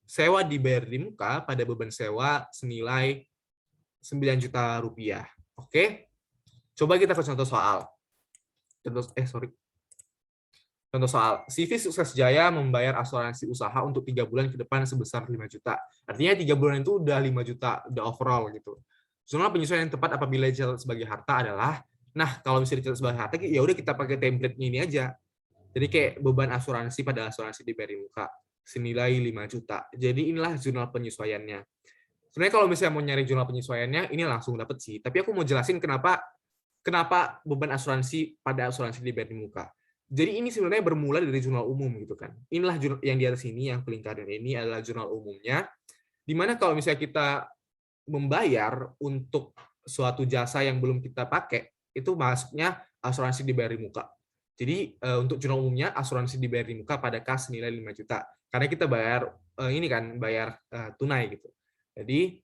sewa dibayar di muka pada beban sewa senilai 9 juta rupiah. Oke? Coba kita ke contoh soal. Contoh soal, CV Sukses Jaya membayar asuransi usaha untuk 3 bulan ke depan sebesar 5 juta. Artinya 3 bulan itu udah 5 juta, udah overall gitu. Jumlah penyesuaian yang tepat apabila dicatat sebagai harta adalah, nah kalau bisa dicatat sebagai harta, ya udah kita pakai template-nya ini aja. Jadi kayak beban asuransi pada asuransi dibayar di muka senilai 5 juta. Jadi inilah jurnal penyesuaiannya. Sebenarnya kalau misalnya mau nyari jurnal penyesuaiannya, ini langsung dapat sih. Tapi aku mau jelasin kenapa beban asuransi pada asuransi dibayar di muka. Jadi ini sebenarnya bermula dari jurnal umum gitu kan. Inilah jurnal yang di atas ini, yang pelingkaran ini adalah jurnal umumnya. Dimana kalau misalnya kita membayar untuk suatu jasa yang belum kita pakai, itu masuknya asuransi dibayar di muka. Jadi untuk jurnal umumnya asuransi dibayar di muka pada kas nilai 5 juta. Karena kita bayar ini kan bayar tunai gitu. Jadi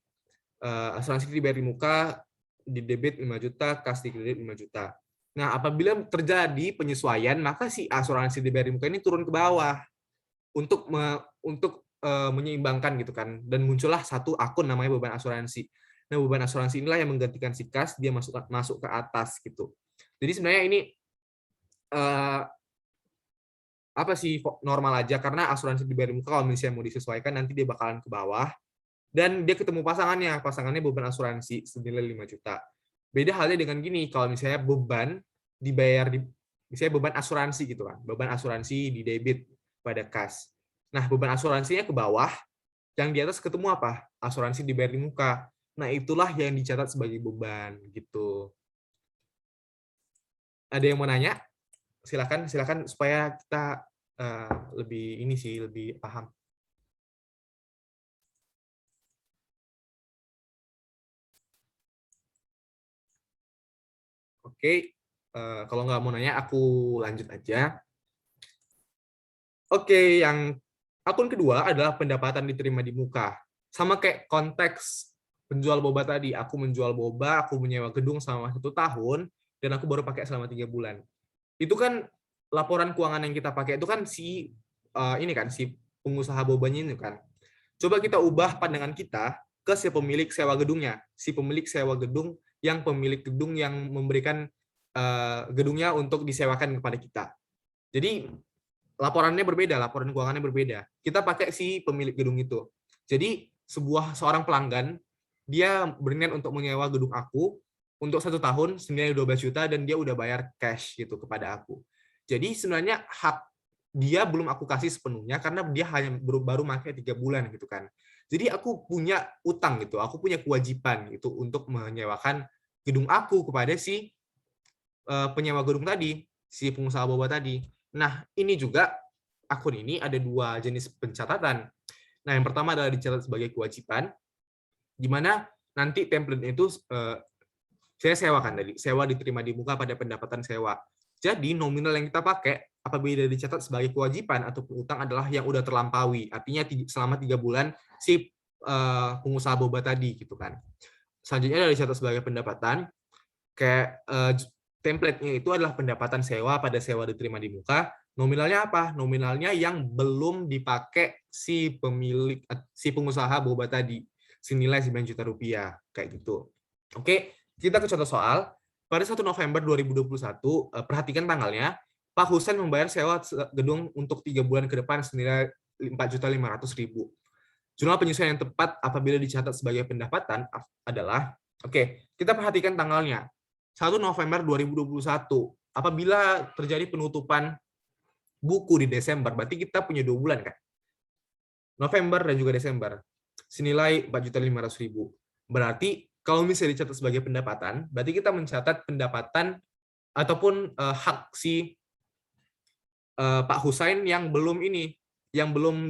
asuransi dibayar di muka, di debit 5 juta, kas di kredit 5 juta. Nah, apabila terjadi penyesuaian, maka si asuransi dibayar di muka ini turun ke bawah untuk menyeimbangkan gitu kan. Dan muncullah satu akun namanya beban asuransi. Nah, beban asuransi inilah yang menggantikan si kas, dia masuk ke atas gitu. Jadi sebenarnya ini apa sih normal aja, karena asuransi dibayar di muka kalau misalnya mau disesuaikan nanti dia bakalan ke bawah. Dan dia ketemu pasangannya beban asuransi senilai 5 juta. Beda halnya dengan gini, kalau misalnya beban dibayar misalnya beban asuransi gitu kan, beban asuransi di debit pada kas. Nah, beban asuransinya ke bawah, yang di atas ketemu apa? Asuransi dibayar di muka. Nah, itulah yang dicatat sebagai beban gitu. Ada yang mau nanya? Silakan supaya kita lebih ini sih, lebih paham. Oke, kalau nggak mau nanya, aku lanjut aja. Oke, yang akun kedua adalah pendapatan diterima di muka. Sama kayak konteks penjual boba tadi. Aku menjual boba, aku menyewa gedung selama 1 tahun, dan aku baru pakai selama 3 bulan. Itu kan laporan keuangan yang kita pakai itu kan si pengusaha bobanya ini kan. Coba kita ubah pandangan kita ke si pemilik sewa gedungnya. Si pemilik sewa gedung yang pemilik gedung yang memberikan gedungnya untuk disewakan kepada kita. Jadi laporannya berbeda, laporan keuangannya berbeda. Kita pakai si pemilik gedung itu. Jadi seorang pelanggan dia berniat untuk menyewa gedung aku untuk 1 tahun senilai 12 juta dan dia udah bayar cash gitu kepada aku. Jadi sebenarnya hak dia belum aku kasih sepenuhnya karena dia hanya baru pakai 3 bulan gitu kan. Jadi aku punya utang gitu, aku punya kewajiban gitu untuk menyewakan gedung aku kepada si penyewa gedung tadi, si pengusaha boba tadi. Nah, ini juga akun ini ada 2 jenis pencatatan. Nah, yang pertama adalah dicatat sebagai kewajiban, di mana nanti template itu saya sewakan tadi, sewa diterima di muka pada pendapatan sewa. Jadi nominal yang kita pakai apabila dicatat sebagai kewajiban atau utang adalah yang udah terlampaui, artinya selama 3 bulan si pengusaha boba tadi gitu kan. Selanjutnya adalah dicatat sebagai pendapatan, kayak template-nya itu adalah pendapatan sewa pada sewa diterima di muka. Nominalnya apa? Nominalnya yang belum dipakai si pengusaha boba tadi, senilai 9 juta rupiah kayak gitu. Oke, kita ke contoh soal. Pada 1 November 2021, perhatikan tanggalnya, Pak Husen membayar sewa gedung untuk 3 bulan ke depan senilai 4.500.000. Jumlah penyesuaian yang tepat apabila dicatat sebagai pendapatan adalah, oke, kita perhatikan tanggalnya. 1 November 2021, apabila terjadi penutupan buku di Desember, berarti kita punya 2 bulan kan? November dan juga Desember. senilai 4.500.000. Berarti kalau misalnya dicatat sebagai pendapatan, berarti kita mencatat pendapatan ataupun hak si Pak Husain yang belum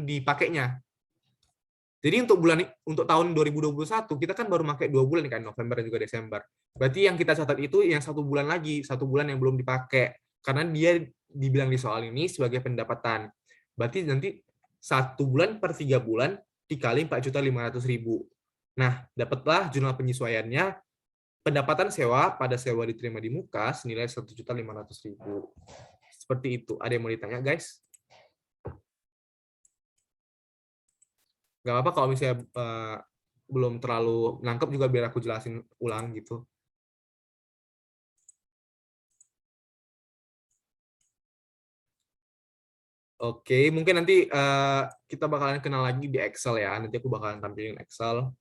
dipakainya. Jadi untuk tahun 2021 kita kan baru pakai 2 bulan kan, November dan juga Desember. Berarti yang kita catat itu yang 1 bulan lagi, 1 bulan yang belum dipakai. Karena dia dibilang di soal ini sebagai pendapatan. Berarti nanti 1 bulan per 3 bulan dikali 4.500.000. Nah, dapatlah jumlah penyesuaiannya pendapatan sewa pada sewa diterima di muka senilai 1.500.000. Seperti itu. Ada yang mau ditanya, guys? Nggak apa-apa kalau misalnya belum terlalu nangkep juga, biar aku jelasin ulang gitu. Oke, mungkin nanti kita bakalan kenal lagi di Excel ya. Nanti aku bakalan tampilin Excel.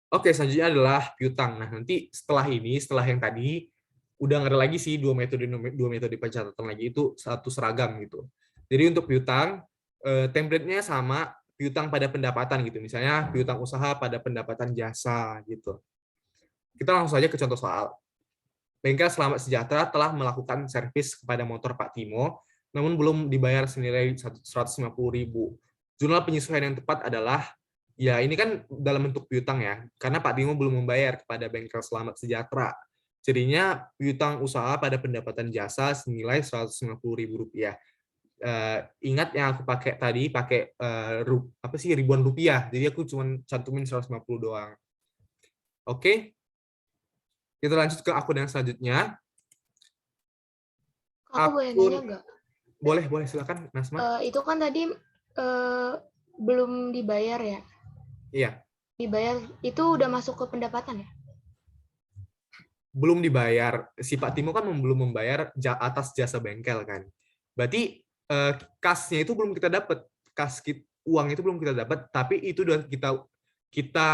Oke, selanjutnya adalah piutang. Nah, nanti setelah yang tadi, udah nggak ada lagi sih dua metode pencatatan lagi, itu satu seragam gitu. Jadi untuk piutang, template-nya sama piutang pada pendapatan gitu. Misalnya piutang usaha pada pendapatan jasa gitu. Kita langsung saja ke contoh soal. Bengkel Selamat Sejahtera telah melakukan servis kepada motor Pak Timo, namun belum dibayar senilai 150.000. Jumlah penyesuaian yang tepat adalah, ya ini kan dalam bentuk piutang ya, karena Pak Timo belum membayar kepada Bengkel Selamat Sejahtera. Jadinya piutang usaha pada pendapatan jasa senilai Rp150.000. Ingat yang aku pakai tadi, ribuan rupiah, jadi aku cuma cantumin 150 doang. Oke, kita lanjut ke akun yang selanjutnya. Aku boleh nanya nggak? Boleh, silakan, Nasma. Itu kan tadi belum dibayar ya? Iya. Dibayar, itu udah masuk ke pendapatan ya? Belum dibayar. Si Pak Timo kan belum membayar atas jasa bengkel kan. Berarti kasnya itu belum kita dapat. Uang itu belum kita dapat, tapi itu udah kita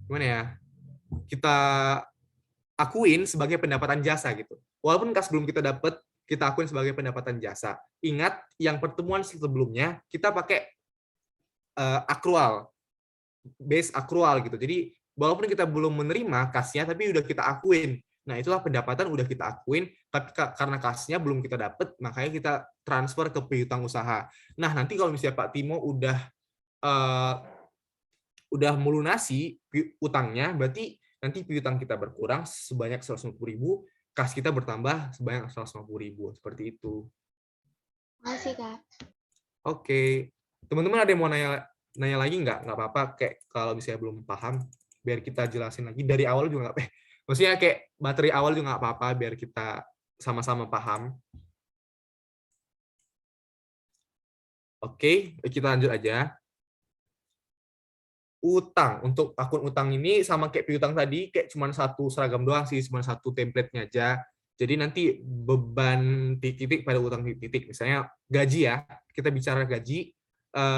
gimana ya? Kita akuin sebagai pendapatan jasa gitu. Walaupun kas belum kita dapat, kita akuin sebagai pendapatan jasa. Ingat, yang pertemuan sebelumnya kita pakai akrual, base akrual gitu. Jadi walaupun kita belum menerima kasnya, tapi udah kita akuin. Nah, itulah pendapatan udah kita akuin, tapi karena kasnya belum kita dapat, makanya kita transfer ke piutang usaha. Nah, nanti kalau misalnya Pak Timo udah melunasi utangnya, berarti nanti piutang kita berkurang sebanyak 150.000, kas kita bertambah sebanyak 150.000, seperti itu. Makasih, Kak. Oke. Teman-teman ada yang mau nanya lagi nggak? Nggak apa-apa, kayak kalau misalnya belum paham, biar kita jelasin lagi dari awal juga nggak apa-apa. Maksudnya kayak materi awal juga nggak apa-apa, biar kita sama-sama paham. Oke, kita lanjut aja. Utang. Untuk akun utang ini sama kayak piutang tadi, kayak cuma satu seragam doang sih, cuma satu template-nya aja. Jadi nanti beban titik pada utang titik, misalnya gaji ya, kita bicara gaji,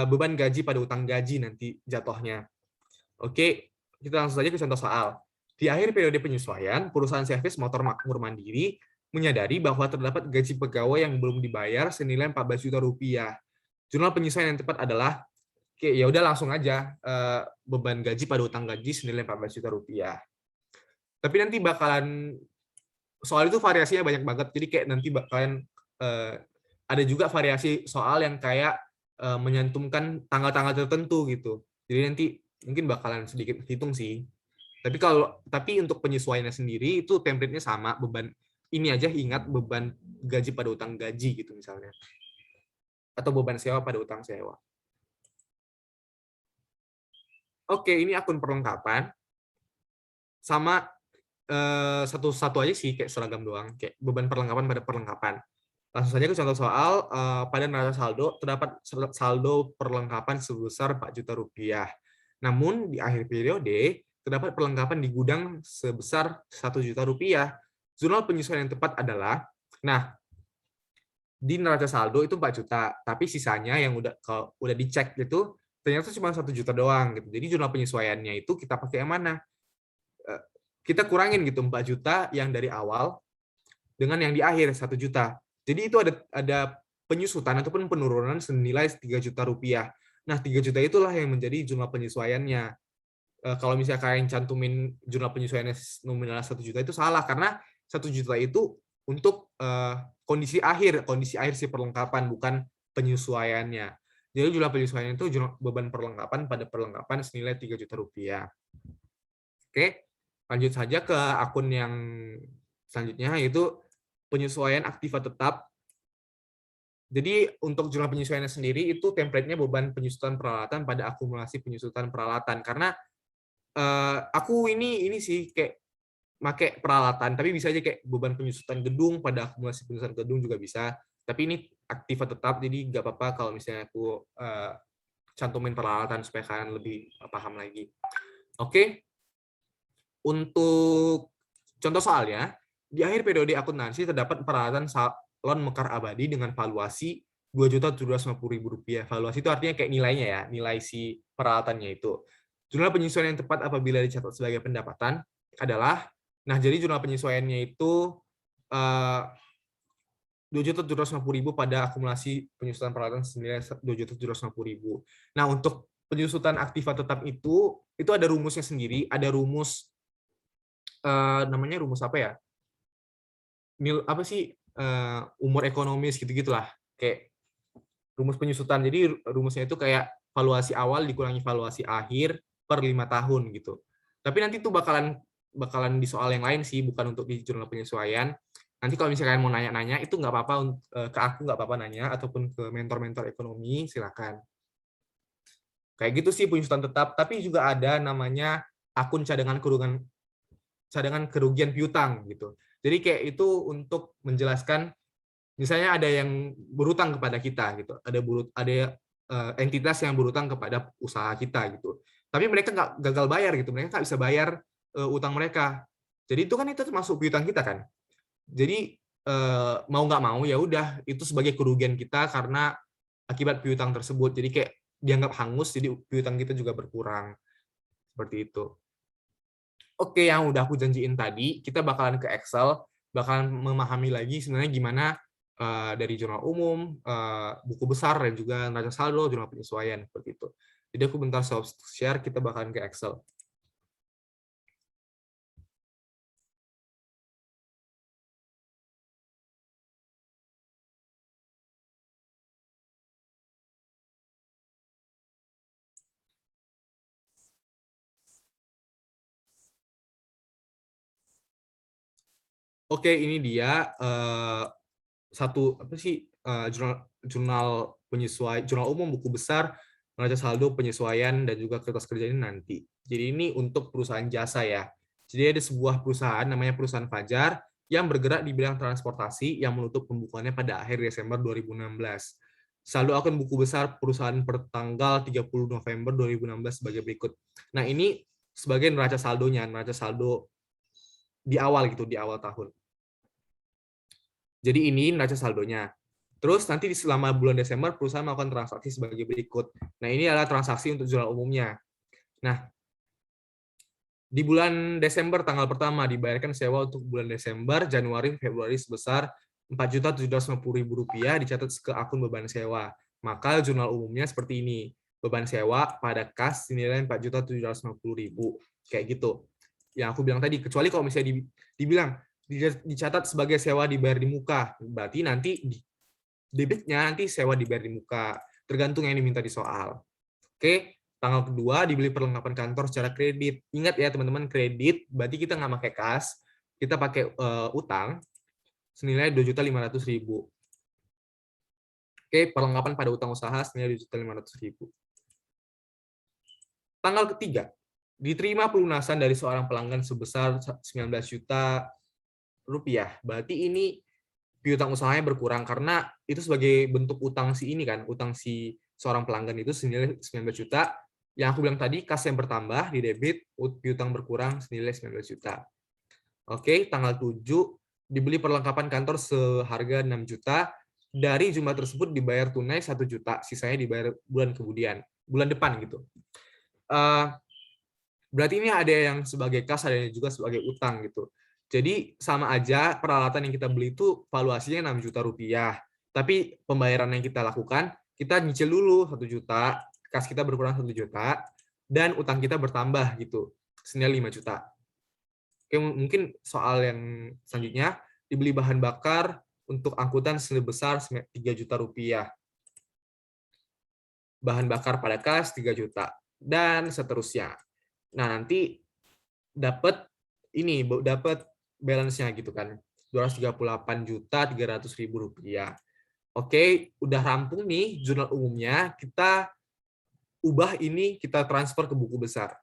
beban gaji pada utang gaji nanti jatuhnya. Oke, kita langsung saja ke contoh soal. Di akhir periode penyesuaian, perusahaan servis motor makmur mandiri menyadari bahwa terdapat gaji pegawai yang belum dibayar senilai 14 juta rupiah. Jumlah penyesuaian yang tepat adalah, oke, ya udah langsung aja, beban gaji pada utang gaji senilai 14 juta rupiah. Tapi nanti bakalan, soal itu variasinya banyak banget, jadi kayak nanti bakalan ada juga variasi soal yang kayak menyantumkan tanggal-tanggal tertentu gitu. Jadi nanti mungkin bakalan sedikit hitung sih. Tapi untuk penyesuaiannya sendiri itu template-nya sama, beban ini aja, ingat beban gaji pada utang gaji gitu misalnya. Atau beban sewa pada utang sewa. Oke, ini akun perlengkapan. Sama satu-satu aja sih, kayak seragam doang, kayak beban perlengkapan pada perlengkapan. Langsung saja ke contoh soal. Pada neraca saldo terdapat saldo perlengkapan sebesar 4 juta rupiah. Namun di akhir periode terdapat perlengkapan di gudang sebesar 1 juta rupiah. Jumlah penyesuaian yang tepat adalah, nah, di neraca saldo itu 4 juta, tapi sisanya yang udah dicek itu ternyata cuma 1 juta doang gitu. Jadi jumlah penyesuaiannya itu kita pakai yang mana? Kita kurangin gitu 4 juta yang dari awal dengan yang di akhir 1 juta. Jadi itu ada penyusutan ataupun penurunan senilai 3 juta rupiah. Nah, 3 juta itulah yang menjadi jumlah penyesuaiannya. Kalau misalnya kalian cantumin jumlah penyesuaiannya nominal 1 juta itu salah, karena 1 juta itu untuk kondisi akhir si perlengkapan, bukan penyesuaiannya. Jadi jumlah penyesuaian itu beban perlengkapan pada perlengkapan senilai 3 juta rupiah. Oke, lanjut saja ke akun yang selanjutnya, yaitu penyesuaian aktiva tetap. Jadi untuk jumlah penyesuaiannya sendiri itu template-nya beban penyusutan peralatan pada akumulasi penyusutan peralatan. Karena aku ini sih kayak pakai peralatan, tapi bisa aja kayak beban penyusutan gedung pada akumulasi penyusutan gedung juga bisa. Tapi ini aktiva tetap, jadi nggak apa-apa kalau misalnya aku cantumin peralatan supaya kalian lebih paham lagi. Oke, untuk contoh soalnya, di akhir periode akuntansi terdapat peralatan salon mekar abadi dengan valuasi Rp2.750.000. Valuasi itu artinya kayak nilainya ya, nilai si peralatannya itu. Jumlah penyesuaian yang tepat apabila dicatat sebagai pendapatan adalah, nah jadi jumlah penyesuaiannya itu 2.750.000 pada akumulasi penyusutan peralatan senilai 2.750.000. Nah, untuk penyusutan aktiva tetap itu ada rumusnya sendiri, ada rumus namanya rumus apa ya? Umur ekonomis gitu-gitulah. Kayak rumus penyusutan. Jadi rumusnya itu kayak valuasi awal dikurangi valuasi akhir per 5 tahun gitu. Tapi nanti tuh bakalan di soal yang lain sih, bukan untuk di jurnal penyesuaian. Nanti kalau misalnya kalian mau nanya-nanya, itu nggak apa-apa, ke aku nggak apa-apa nanya, ataupun ke mentor-mentor ekonomi, silakan. Kayak gitu sih penyusutan tetap. Tapi juga ada namanya akun cadangan kerugian piutang gitu. Jadi kayak itu untuk menjelaskan, misalnya ada yang berutang kepada kita gitu, ada entitas yang berutang kepada usaha kita gitu. Tapi mereka nggak gagal bayar gitu, mereka nggak bisa bayar utang mereka. Jadi itu kan itu termasuk piutang kita kan. Jadi mau nggak mau ya udah itu sebagai kerugian kita karena akibat piutang tersebut. Jadi kayak dianggap hangus, jadi piutang kita juga berkurang. Seperti itu. Oke, yang udah aku janjiin tadi, kita bakalan ke Excel, bakalan memahami lagi sebenarnya gimana dari jurnal umum, buku besar, dan juga neraca saldo, jurnal penyesuaian, seperti itu. Jadi aku bentar share, kita bakalan ke Excel. Oke, ini dia jurnal umum, buku besar, neraca saldo, penyesuaian, dan juga kertas kerja ini nanti. Jadi ini untuk perusahaan jasa ya. Jadi ada sebuah perusahaan namanya perusahaan Fajar yang bergerak di bidang transportasi yang menutup pembukuannya pada akhir Desember 2016. Saldo akun buku besar perusahaan per tanggal 30 November 2016 sebagai berikut. Nah, ini sebagai neraca saldonya, neraca saldo di awal gitu, di awal tahun. Jadi ini neraca saldonya. Terus nanti selama bulan Desember perusahaan melakukan transaksi sebagai berikut. Nah, ini adalah transaksi untuk jurnal umumnya. Nah, di bulan Desember tanggal pertama dibayarkan sewa untuk bulan Desember, Januari, Februari sebesar Rp4.750.000 dicatat ke akun beban sewa. Maka jurnal umumnya seperti ini. Beban sewa pada kas senilai Rp4.750.000. Kayak gitu. Yang aku bilang tadi, kecuali kalau misalnya dibilang dicatat sebagai sewa dibayar di muka, berarti nanti debitnya nanti sewa dibayar di muka, tergantung yang diminta di soal. Oke, tanggal kedua dibeli perlengkapan kantor secara kredit. Ingat ya teman-teman, kredit berarti kita nggak pakai kas, kita pakai utang senilai Rp2.500.000. Oke, perlengkapan pada utang usaha senilai Rp2.500.000. Tanggal ketiga, diterima pelunasan dari seorang pelanggan sebesar Rp19 juta. Berarti ini piutang usahanya berkurang karena itu sebagai bentuk utang si ini kan, utang si seorang pelanggan itu senilai 19 juta. Yang aku bilang tadi, kas yang bertambah di debit, piutang berkurang senilai 19 juta. Oke, tanggal 7 dibeli perlengkapan kantor seharga 6 juta. Dari jumlah tersebut dibayar tunai 1 juta, sisanya dibayar bulan depan gitu. Berarti ini ada yang sebagai kas, ada yang juga sebagai utang gitu. Jadi sama aja peralatan yang kita beli itu valuasinya 6 juta rupiah. Tapi pembayaran yang kita lakukan, kita nyicil dulu 1 juta, kas kita berkurang 1 juta, dan utang kita bertambah gitu, senilai 5 juta. Oke, mungkin soal yang selanjutnya, dibeli bahan bakar untuk angkutan sebesar 3 juta rupiah. Bahan bakar pada kas 3 juta, dan seterusnya. Nah, nanti dapat balance-nya gitu kan. 238.300.000 rupiah. Oke, udah rampung nih jurnal umumnya, kita ubah ini, kita transfer ke buku besar.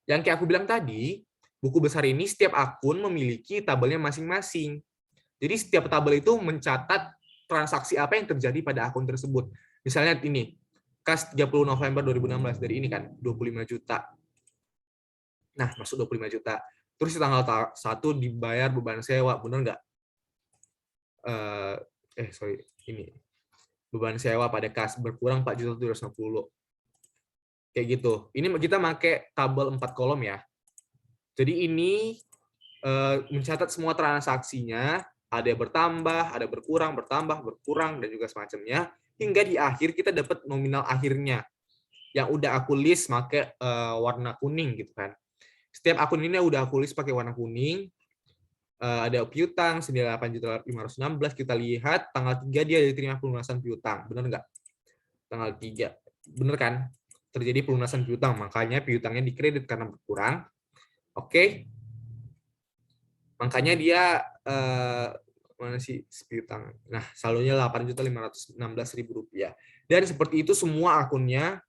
Yang kayak aku bilang tadi, buku besar ini setiap akun memiliki tabelnya masing-masing. Jadi setiap tabel itu mencatat transaksi apa yang terjadi pada akun tersebut. Misalnya ini, kas 30 November 2016, dari ini kan, 25 juta. Nah, masuk 25 juta. Terus di tanggal 1 dibayar beban sewa, bener nggak? Ini. Beban sewa pada kas berkurang 4.750. Kayak gitu. Ini kita pakai tabel 4 kolom ya. Jadi ini mencatat semua transaksinya, ada yang bertambah, ada berkurang, bertambah, berkurang, dan juga semacamnya. Hingga di akhir kita dapat nominal akhirnya. Yang udah aku list pakai warna kuning gitu kan. Setiap akun ini udah aku list pakai warna kuning. Ada piutang senilai 8.516, kita lihat tanggal 3 dia diterima pelunasan piutang, benar nggak? Tanggal 3, benar kan? Terjadi pelunasan piutang, makanya piutangnya dikredit karena berkurang. Oke, makanya dia mana sih piutang? Nah, saldonya 8.516.000 rupiah. Dan seperti itu semua akunnya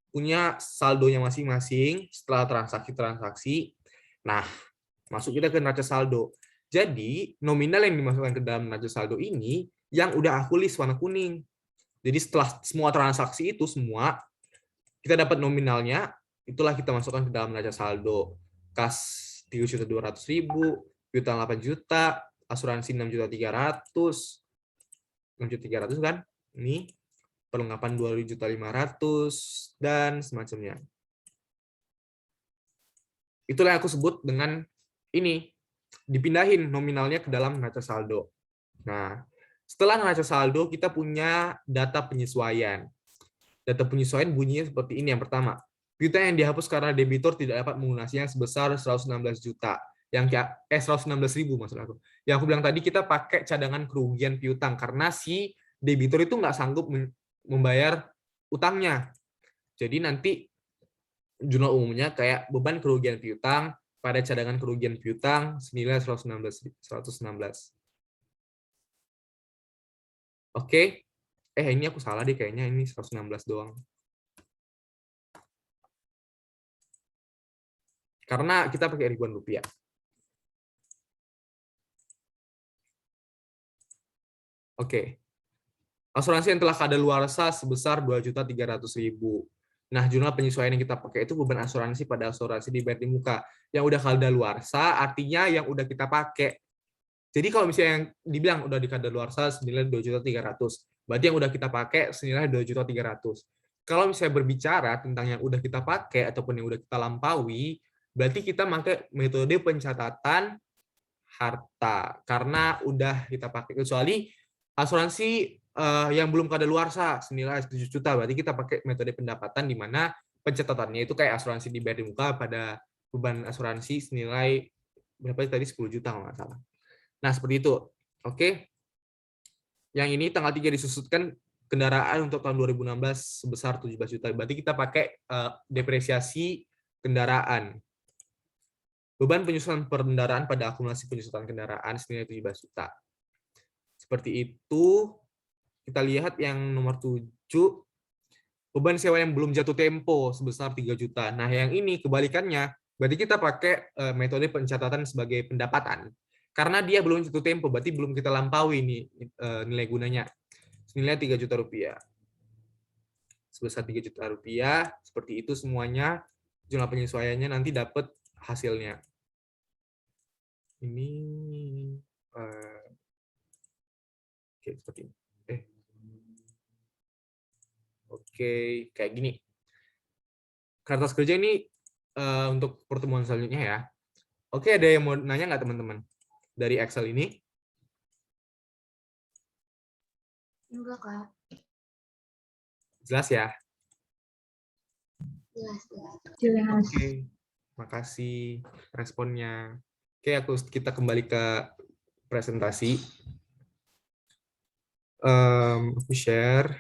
punya saldonya masing-masing setelah transaksi-transaksi. Nah, masuk kita ke neraca saldo. Jadi, nominal yang dimasukkan ke dalam neraca saldo ini yang udah aku list warna kuning. Jadi, setelah semua transaksi itu semua, kita dapat nominalnya, itulah kita masukkan ke dalam neraca saldo. Kas 3.200.000, piutang 8 juta, asuransi 6.300.000, 6.300.000 kan? Ini perlengkapan 2.500.000 dan semacamnya. Itulah yang aku sebut dengan ini, dipindahin nominalnya ke dalam neraca saldo. Nah, setelah neraca saldo, kita punya data penyesuaian. Data penyesuaian bunyinya seperti ini. Yang pertama, piutang yang dihapus karena debitur tidak dapat melunasinya sebesar 116 juta. 116.000 maksud aku. Yang aku bilang tadi, kita pakai cadangan kerugian piutang karena si debitur itu nggak sanggup membayar utangnya. Jadi nanti jurnal umumnya kayak beban kerugian piutang pada cadangan kerugian piutang senilai 116. Oke. Ini aku salah deh kayaknya, ini 116 doang. Karena kita pakai ribuan rupiah. Oke. Asuransi yang telah kadaluarsa sebesar 2.300.000. Nah, jurnal penyesuaian yang kita pakai itu beban asuransi pada asuransi dibayar di muka. Yang udah kadaluarsa artinya yang udah kita pakai. Jadi kalau misalnya yang dibilang udah dikadaluarsa senilai 2.300.000, berarti yang udah kita pakai senilai 2.300.000. Kalau misalnya berbicara tentang yang udah kita pakai ataupun yang udah kita lampaui, berarti kita pakai metode pencatatan harta karena udah kita pakai, kecuali asuransi yang belum kadaluarsa senilai 7 juta, berarti kita pakai metode pendapatan di mana pencatatannya itu kayak asuransi dibayar di muka pada beban asuransi senilai berapa tadi, 10 juta kalau nggak salah. Nah, seperti itu. Oke. Yang ini tanggal 3 disusutkan kendaraan untuk tahun 2016 sebesar 17 juta. Berarti kita pakai depresiasi kendaraan. Beban penyusutan kendaraan pada akumulasi penyusutan kendaraan senilai 17 juta. Seperti itu. Kita lihat yang nomor 7. Beban sewa yang belum jatuh tempo sebesar 3 juta. Nah, yang ini kebalikannya. Berarti kita pakai metode pencatatan sebagai pendapatan. Karena dia belum jatuh tempo, berarti belum kita lampaui nilai gunanya. Senilai 3 juta rupiah. Sebesar 3 juta rupiah, seperti itu semuanya. Jumlah penyesuaiannya nanti dapat hasilnya. Ini oke, seperti ini. Oke, kayak gini. Kertas kerja ini untuk pertemuan selanjutnya ya. Oke, ada yang mau nanya nggak teman-teman? Dari Excel ini? Enggak, Kak. Jelas ya? Jelas, jelas. Jelas. Oke, makasih responnya. Oke, kita kembali ke presentasi. Aku share.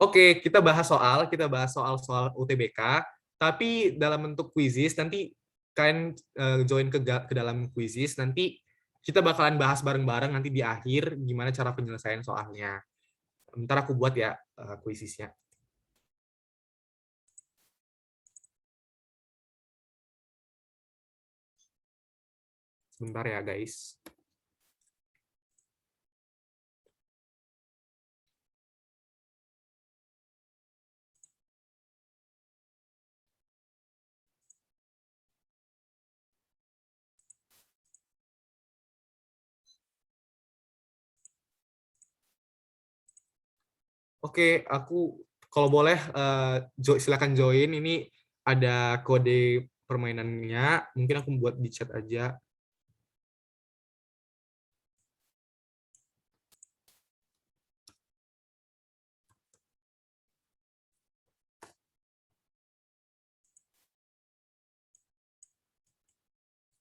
Oke, kita bahas soal UTBK, tapi dalam bentuk quizzes. Nanti kalian join ke dalam quizzes. Nanti kita bakalan bahas bareng-bareng nanti di akhir gimana cara penyelesaian soalnya. Ntar aku buat ya quizzesnya. Sebentar ya guys. Oke, aku kalau boleh silakan join. Ini ada kode permainannya. Mungkin aku buat di chat aja.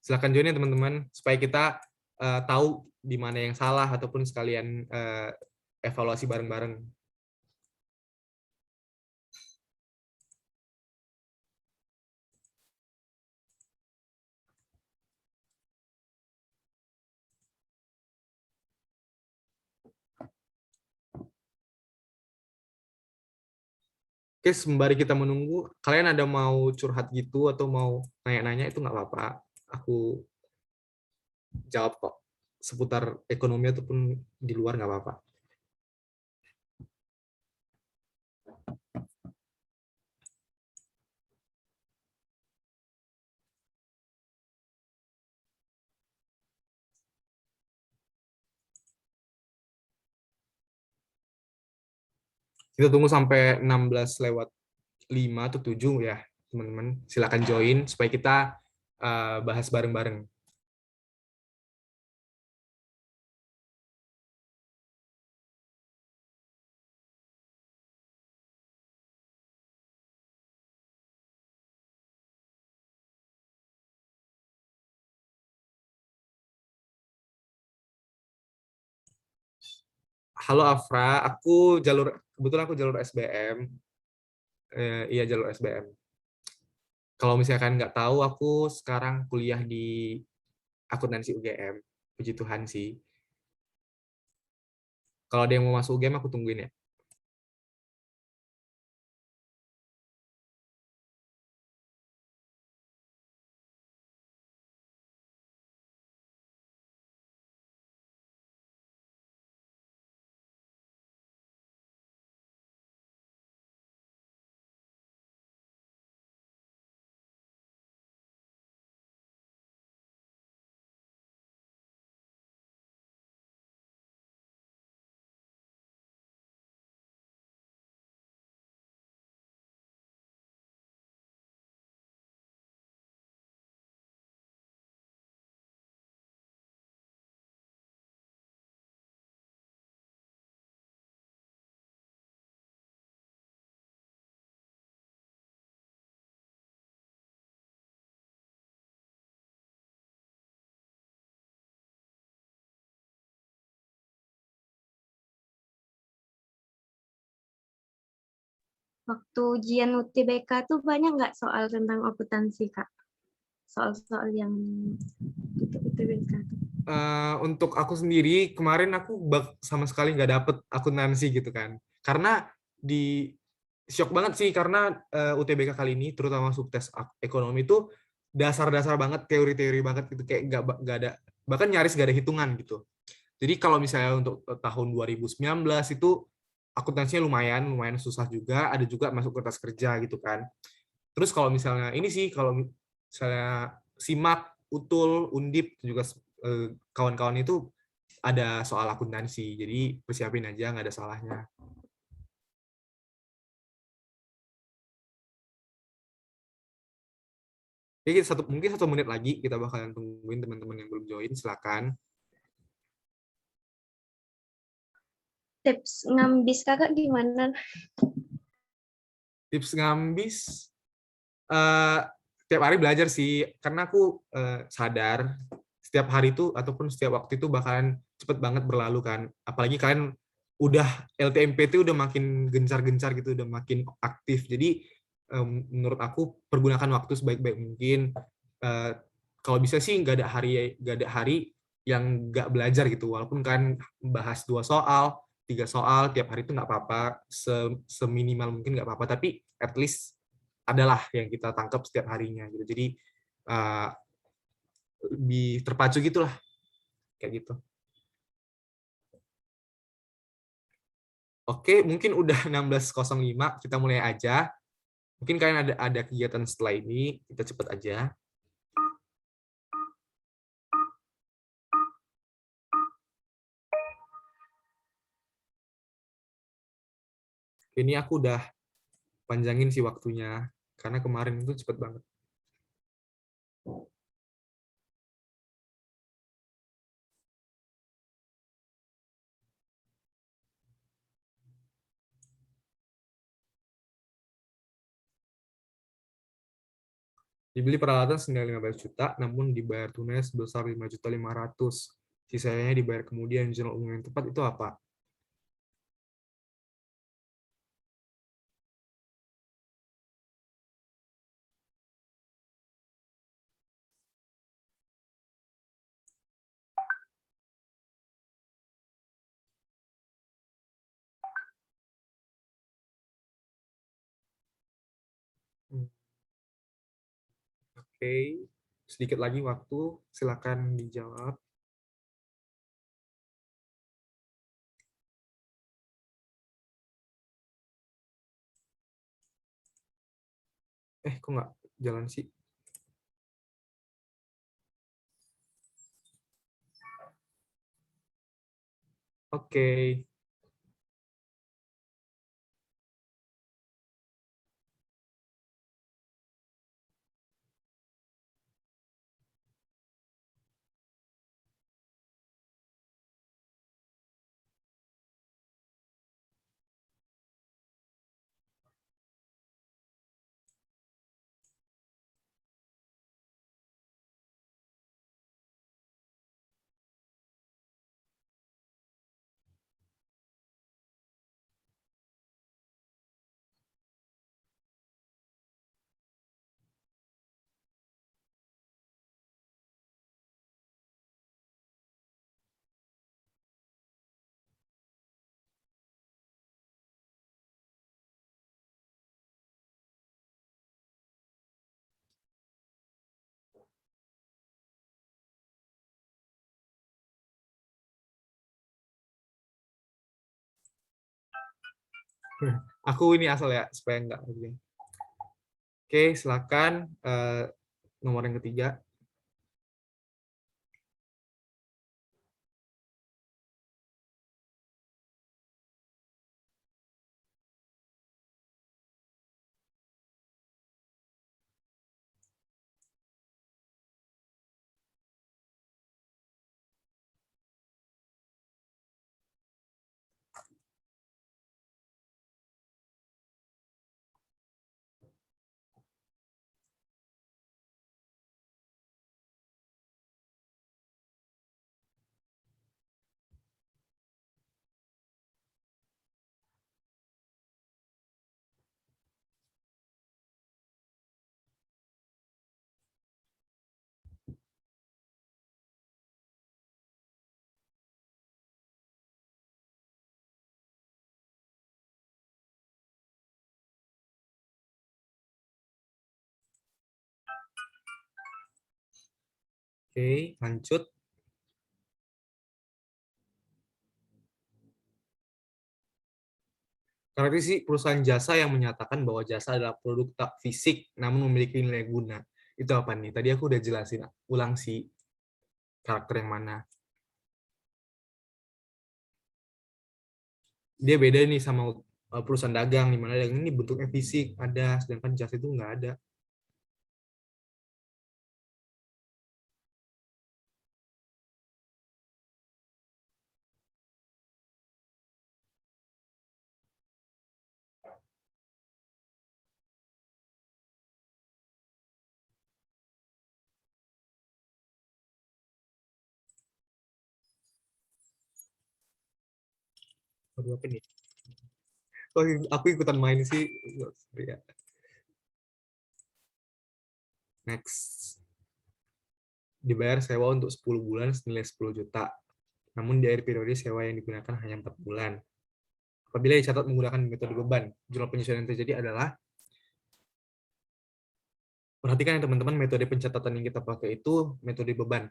Silakan join ya teman-teman, supaya kita tahu di mana yang salah ataupun sekalian evaluasi bareng-bareng. Oke, sembari kita menunggu, kalian ada mau curhat gitu atau mau nanya-nanya itu nggak apa-apa. Aku jawab kok seputar ekonomi ataupun di luar nggak apa-apa. Kita tunggu sampai 16:05 atau 7 ya, teman-teman. Silakan join supaya kita bahas bareng-bareng. Halo Afra, kebetulan aku jalur SBM. Iya, jalur SBM. Kalau misalkan nggak tahu, aku sekarang kuliah di akuntansi UGM. Puji Tuhan sih. Kalau ada yang mau masuk UGM, aku tungguin ya. Waktu ujian UTBK tuh banyak nggak soal tentang akuntansi, Kak? Soal-soal yang itu UTBK tuh. Untuk aku sendiri, kemarin aku sama sekali nggak dapet akuntansi gitu kan. Karena shock banget sih, karena UTBK kali ini, terutama subtes ekonomi itu dasar-dasar banget, teori-teori banget gitu, kayak nggak ada, bahkan nyaris nggak ada hitungan gitu. Jadi kalau misalnya untuk tahun 2019 itu akuntansinya lumayan susah juga, ada juga masuk kertas kerja gitu kan. Terus kalau misalnya ini sih, kalau misalnya SIMAK, UTUL, Undip juga kawan-kawan itu ada soal akuntansi, jadi persiapin aja, nggak ada salahnya. Oke, mungkin 1 menit lagi kita bakalan tungguin teman-teman yang belum join, silakan. tips ngambis kakak gimana? Tips ngambis, tiap hari belajar sih, karena aku sadar setiap hari itu ataupun setiap waktu itu bakalan cepet banget berlalu kan. Apalagi kalian udah LTMPT udah makin gencar-gencar gitu, udah makin aktif. Jadi menurut aku pergunakan waktu sebaik-baik mungkin. Eh, Kalau bisa sih nggak ada hari yang nggak belajar gitu. Walaupun kan bahas 2 soal, 3 soal tiap hari itu nggak apa-apa, seminimal mungkin nggak apa-apa. Tapi at least adalah yang kita tangkap setiap harinya gitu. Jadi uh, lebih terpacu gitulah kayak gitu. Oke, mungkin udah 16.05, kita mulai aja. Mungkin kalian ada kegiatan setelah ini, kita cepet aja. Ini aku udah panjangin sih waktunya, karena kemarin itu cepet banget. Dibeli peralatan senilai 15 juta, namun dibayar tunai sebesar 5.500.000. Sisanya dibayar kemudian. Jurnal umum yang tepat itu apa? Oke, sedikit lagi waktu, silakan dijawab. Kok nggak jalan sih? Oke. Aku ini asal ya, supaya nggak. Oke, silakan nomor yang ketiga. Oke, lanjut. Karakteristik perusahaan jasa yang menyatakan bahwa jasa adalah produk tak fisik namun memiliki nilai guna. Itu apa nih? Tadi aku udah jelasin, ulang sih karakter yang mana. Dia beda nih sama perusahaan dagang, di mana dagang ini bentuknya fisik ada, sedangkan jasa itu nggak ada. Aduh, apa nih? Oh, aku ikutan main sih. Sorry ya. Next. Dibayar sewa untuk 10 bulan senilai 10 juta. Namun di akhir periode sewa yang digunakan hanya 4 bulan. Apabila dicatat menggunakan metode beban, jumlah penyesuaian yang terjadi adalah, perhatikan ya teman-teman, metode pencatatan yang kita pakai itu metode beban.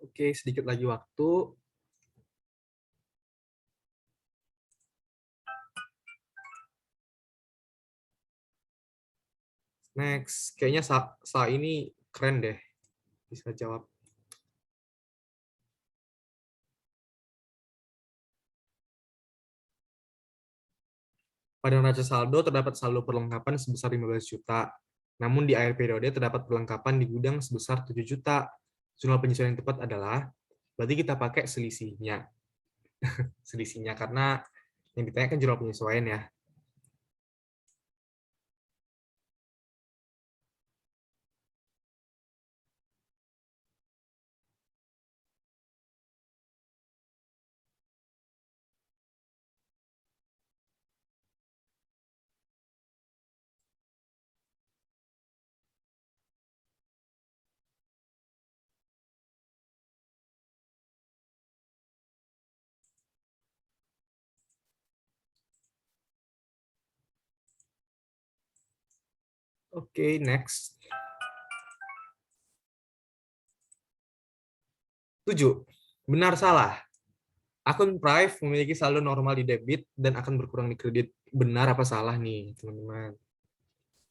Oke, sedikit lagi waktu. Next, kayaknya Sa ini keren deh, bisa jawab. Pada neraca saldo terdapat saldo perlengkapan sebesar 15 juta. Namun di akhir periode terdapat perlengkapan di gudang sebesar 7 juta. Jumlah penyesuaian yang tepat adalah, berarti kita pakai selisihnya. Selisihnya karena yang ditanya kan jumlah penyesuaian ya. Oke, next. 7. Benar salah. Akun Prive memiliki saldo normal di debit dan akan berkurang di kredit. Benar apa salah nih, teman-teman?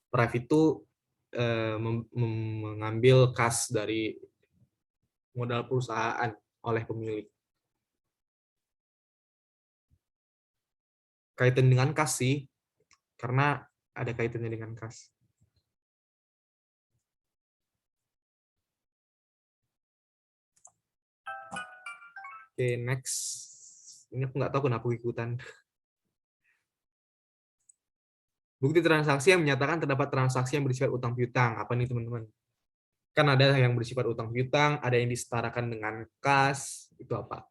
Prive itu mengambil kas dari modal perusahaan oleh pemilik. Kaitan dengan kas sih, karena ada kaitannya dengan kas. Oke, next. Ini aku nggak tahu kenapa aku ikutan. Bukti transaksi yang menyatakan terdapat transaksi yang bersifat utang piutang. Apa nih teman-teman? Kan ada yang bersifat utang piutang, ada yang disetarakan dengan kas. Itu apa?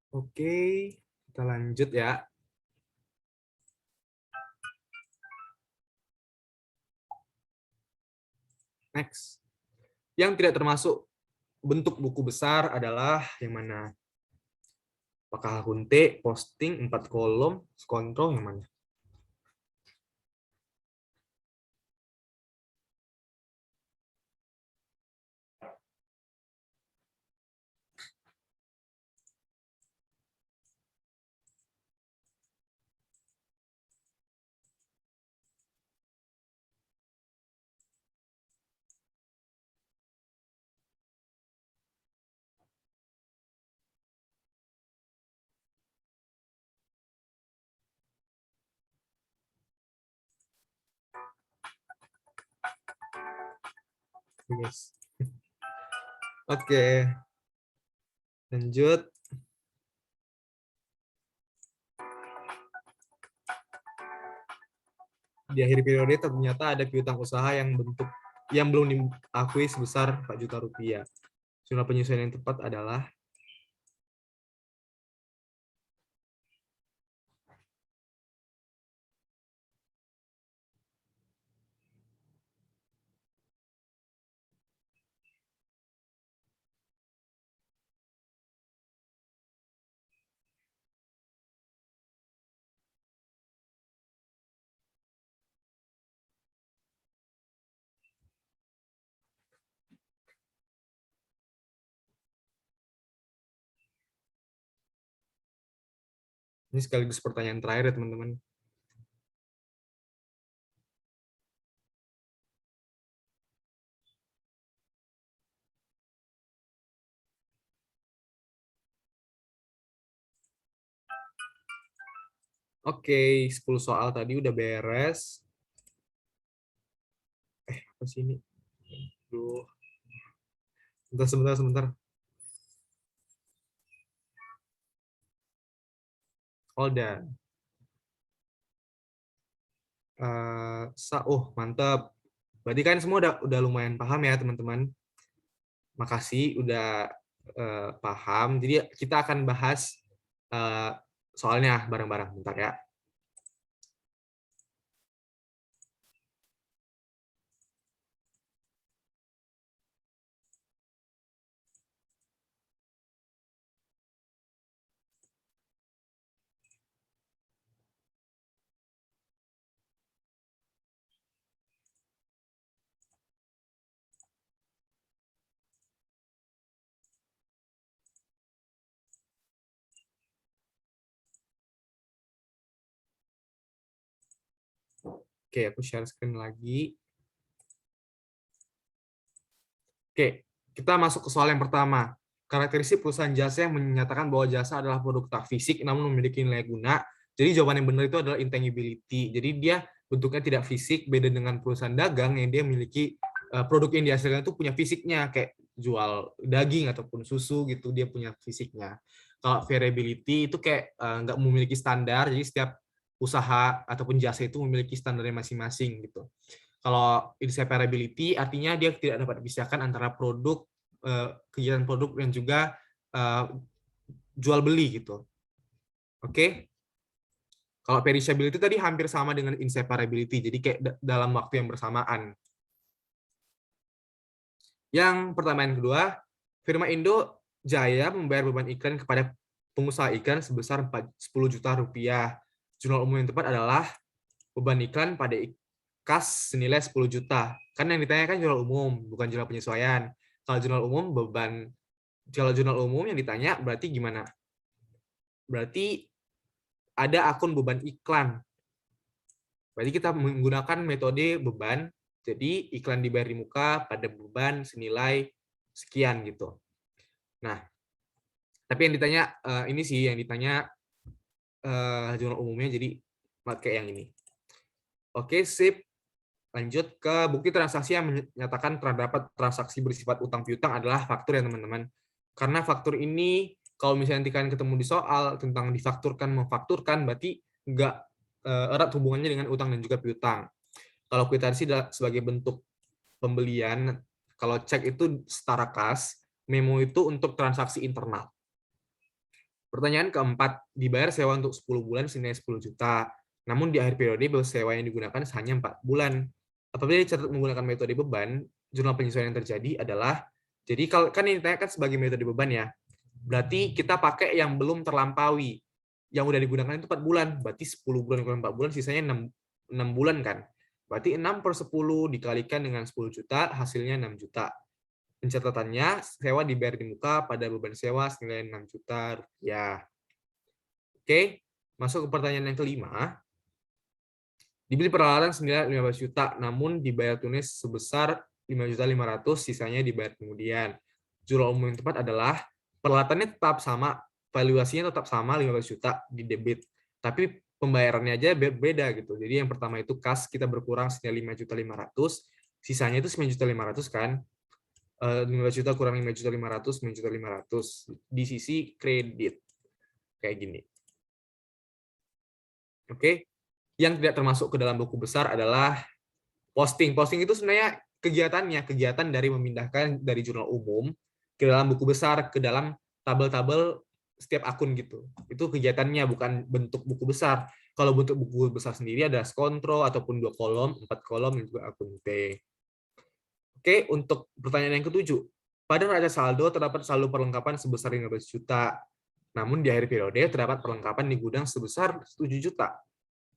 Oke, kita lanjut ya. Next. Yang tidak termasuk bentuk buku besar adalah yang mana? Apakah Hunte, posting, 4 kolom, kontrol, yang mana? Yes. Oke, lanjut. Di akhir periode ternyata ada piutang usaha yang belum diakui sebesar 4 juta rupiah. Jumlah penyesuaian yang tepat adalah, Ini sekaligus pertanyaan terakhir ya teman-teman. Oke, 10 soal tadi udah beres. Apa sih ini? Aduh. Sebentar. All done. Mantap. Berarti kan semua udah lumayan paham ya teman-teman. Makasih udah paham. Jadi kita akan bahas soalnya bareng-bareng. Bentar ya. Oke, aku share screen lagi. Oke, kita masuk ke soal yang pertama. Karakteristik perusahaan jasa yang menyatakan bahwa jasa adalah produk tak fisik namun memiliki nilai guna. Jadi jawaban yang benar itu adalah intangibility. Jadi dia bentuknya tidak fisik, beda dengan perusahaan dagang yang dia memiliki produk yang dihasilkan itu punya fisiknya, kayak jual daging ataupun susu gitu, dia punya fisiknya. Kalau variability itu kayak nggak memiliki standar, jadi setiap usaha ataupun jasa itu memiliki standarnya masing-masing gitu. Kalau inseparability artinya dia tidak dapat dipisahkan antara produk, kegiatan produk dan juga jual beli gitu. Oke. Kalau perishability tadi hampir sama dengan inseparability, jadi kayak dalam waktu yang bersamaan. Yang pertama yang kedua, firma Indo Jaya membayar beban iklan kepada pengusaha iklan sebesar 10 juta rupiah. Jurnal umum yang tepat adalah beban iklan pada kas senilai 10 juta. Kan yang ditanyakan jurnal umum, bukan jurnal penyesuaian. Kalau jurnal umum kalau jurnal umum yang ditanya berarti gimana? Berarti ada akun beban iklan. Berarti kita menggunakan metode beban, jadi iklan dibayar di muka pada beban senilai sekian gitu. Nah, tapi yang ditanya ini sih yang ditanya jurnal umumnya, jadi kayak yang ini. Oke, sip. Lanjut ke bukti transaksi yang menyatakan terdapat transaksi bersifat utang piutang adalah faktur ya teman-teman. Karena faktur ini kalau misalnya nanti kalian ketemu di soal tentang difakturkan memfakturkan berarti nggak erat hubungannya dengan utang dan juga piutang. Kalau kwitansi sebagai bentuk pembelian, kalau cek itu setara kas, memo itu untuk transaksi internal. Pertanyaan keempat, dibayar sewa untuk 10 bulan senilai 10 juta. Namun di akhir periode sewa yang digunakan hanya 4 bulan. Apabila dicatat menggunakan metode beban, jurnal penyesuaian yang terjadi adalah, jadi kalau kan ini ditanyakan sebagai metode beban ya, berarti kita pakai yang belum terlampaui. Yang udah digunakan itu 4 bulan, berarti 10 bulan kurang 4 bulan, sisanya 6 bulan kan. Berarti 6/10 dikalikan dengan 10 juta, hasilnya 6 juta. Pencatatannya, sewa dibayar di muka pada beban sewa senilai 6 juta rupiah. Oke, masuk ke pertanyaan yang kelima. Dibeli peralatan senilai 15 juta, namun dibayar tunai sebesar 5.500.000, sisanya dibayar kemudian. Jurnal umum yang tepat adalah peralatannya tetap sama, valuasinya tetap sama 15 juta di debit, tapi pembayarannya aja beda gitu. Jadi yang pertama itu kas kita berkurang senilai 5.500.000, sisanya itu 9.500.000 kan. 15 juta kurang 5.500.000, 9.500.000 di sisi kredit. Kayak gini. Oke. Yang tidak termasuk ke dalam buku besar adalah posting. Posting itu sebenarnya kegiatan dari memindahkan dari jurnal umum ke dalam buku besar, ke dalam tabel-tabel setiap akun gitu. Itu kegiatannya, bukan bentuk buku besar. Kalau bentuk buku besar sendiri ada kontrol ataupun 2 kolom, 4 kolom, dan juga akun T. Oke, untuk pertanyaan yang ketujuh. Pada neraca saldo terdapat saldo perlengkapan sebesar 15 juta. Namun di akhir periode terdapat perlengkapan di gudang sebesar 7 juta.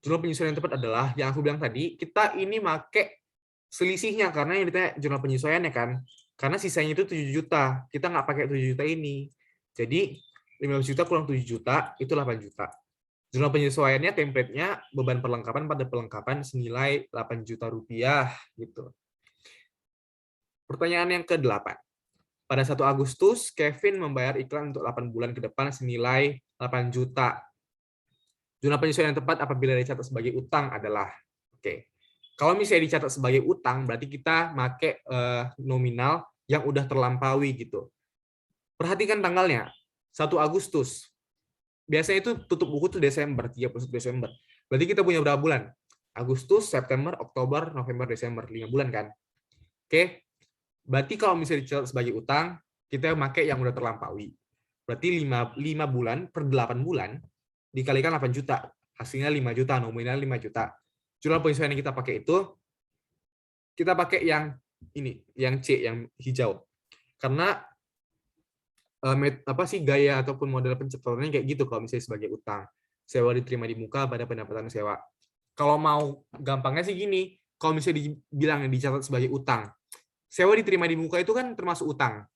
Jurnal penyesuaian yang tepat adalah yang aku bilang tadi, kita ini make selisihnya karena yang ditanya jurnal penyesuaiannya kan. Karena sisanya itu 7 juta. Kita nggak pakai 7 juta ini. Jadi 15 juta kurang 7 juta itu 8 juta. Jurnal penyesuaiannya, template-nya beban perlengkapan pada perlengkapan senilai 8 juta rupiah gitu. Pertanyaan yang ke-8. Pada 1 Agustus, Kevin membayar iklan untuk 8 bulan ke depan senilai 8 juta. Jurnal penyesuaian yang tepat apabila dicatat sebagai utang adalah, oke. Kalau misalnya dicatat sebagai utang, berarti kita pakai nominal yang udah terlampaui gitu. Perhatikan tanggalnya, 1 Agustus. Biasanya itu tutup buku tuh Desember, 31 Desember. Berarti kita punya berapa bulan? Agustus, September, Oktober, November, Desember. 5 bulan kan? Oke. Berarti kalau misalnya dicatat sebagai utang, kita pakai yang udah terlampaui. Berarti 5 bulan per 8 bulan dikalikan 8 juta. Hasilnya 5 juta, nominal 5 juta. Jurnal penyesuaian yang kita pakai itu, kita pakai yang ini, yang C, yang hijau. Karena gaya ataupun model pencatatannya kayak gitu kalau misalnya sebagai utang. Sewa diterima di muka pada pendapatan sewa. Kalau mau gampangnya sih gini, kalau misalnya dibilang dicatat sebagai utang, sewa diterima di muka itu kan termasuk utang.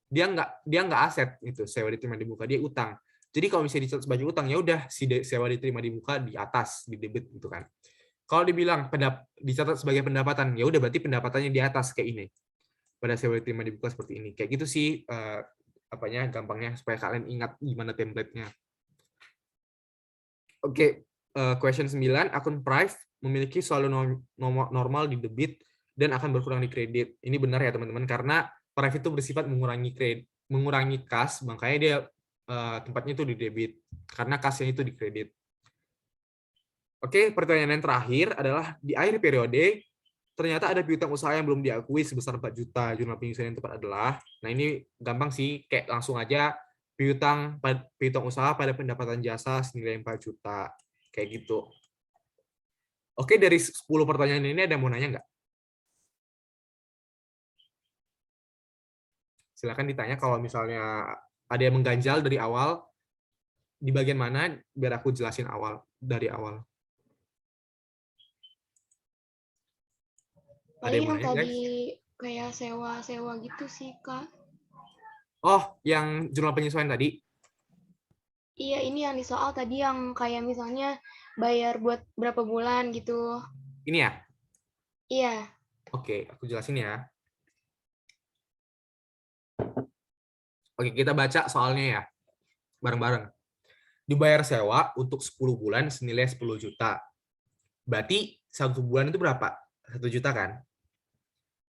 Dia nggak aset gitu, sewa diterima di muka, dia utang. Jadi kalau misalnya dicatat sebagai utang, ya udah si sewa diterima di muka di atas, di debit gitu kan. Kalau dibilang dicatat sebagai pendapatan, ya udah berarti pendapatannya di atas kayak ini. Pada sewa diterima di muka seperti ini. Kayak gitu sih gampangnya supaya kalian ingat gimana template-nya. Oke, question 9, akun Prive memiliki saldo normal di debit dan akan berkurang di kredit. Ini benar ya teman-teman, karena Prive itu bersifat mengurangi kas, makanya dia tempatnya itu di debit, karena kasnya itu di kredit. Oke, pertanyaan yang terakhir adalah di akhir periode ternyata ada piutang usaha yang belum diakui sebesar 4 juta. Jurnal penyesuaian yang tepat adalah, nah ini gampang sih, kayak langsung aja piutang usaha pada pendapatan jasa senilai 4 juta. Kayak gitu. Oke, dari 10 pertanyaan ini ada yang mau nanya nggak? Silakan ditanya kalau misalnya ada yang mengganjal dari awal, di bagian mana, biar aku jelasin dari awal. Ada yang Paling mau yang nanya, guys? tadi kayak sewa-sewa gitu sih, Kak. Oh, yang jurnal penyesuaian tadi? Iya, ini yang di soal tadi yang kayak misalnya bayar buat berapa bulan gitu. Ini ya? Iya. Oke, aku jelasin ya. Oke, kita baca soalnya ya. Bareng-bareng. Dibayar sewa untuk 10 bulan senilai 10 juta. Berarti 1 bulan itu berapa? 1 juta kan?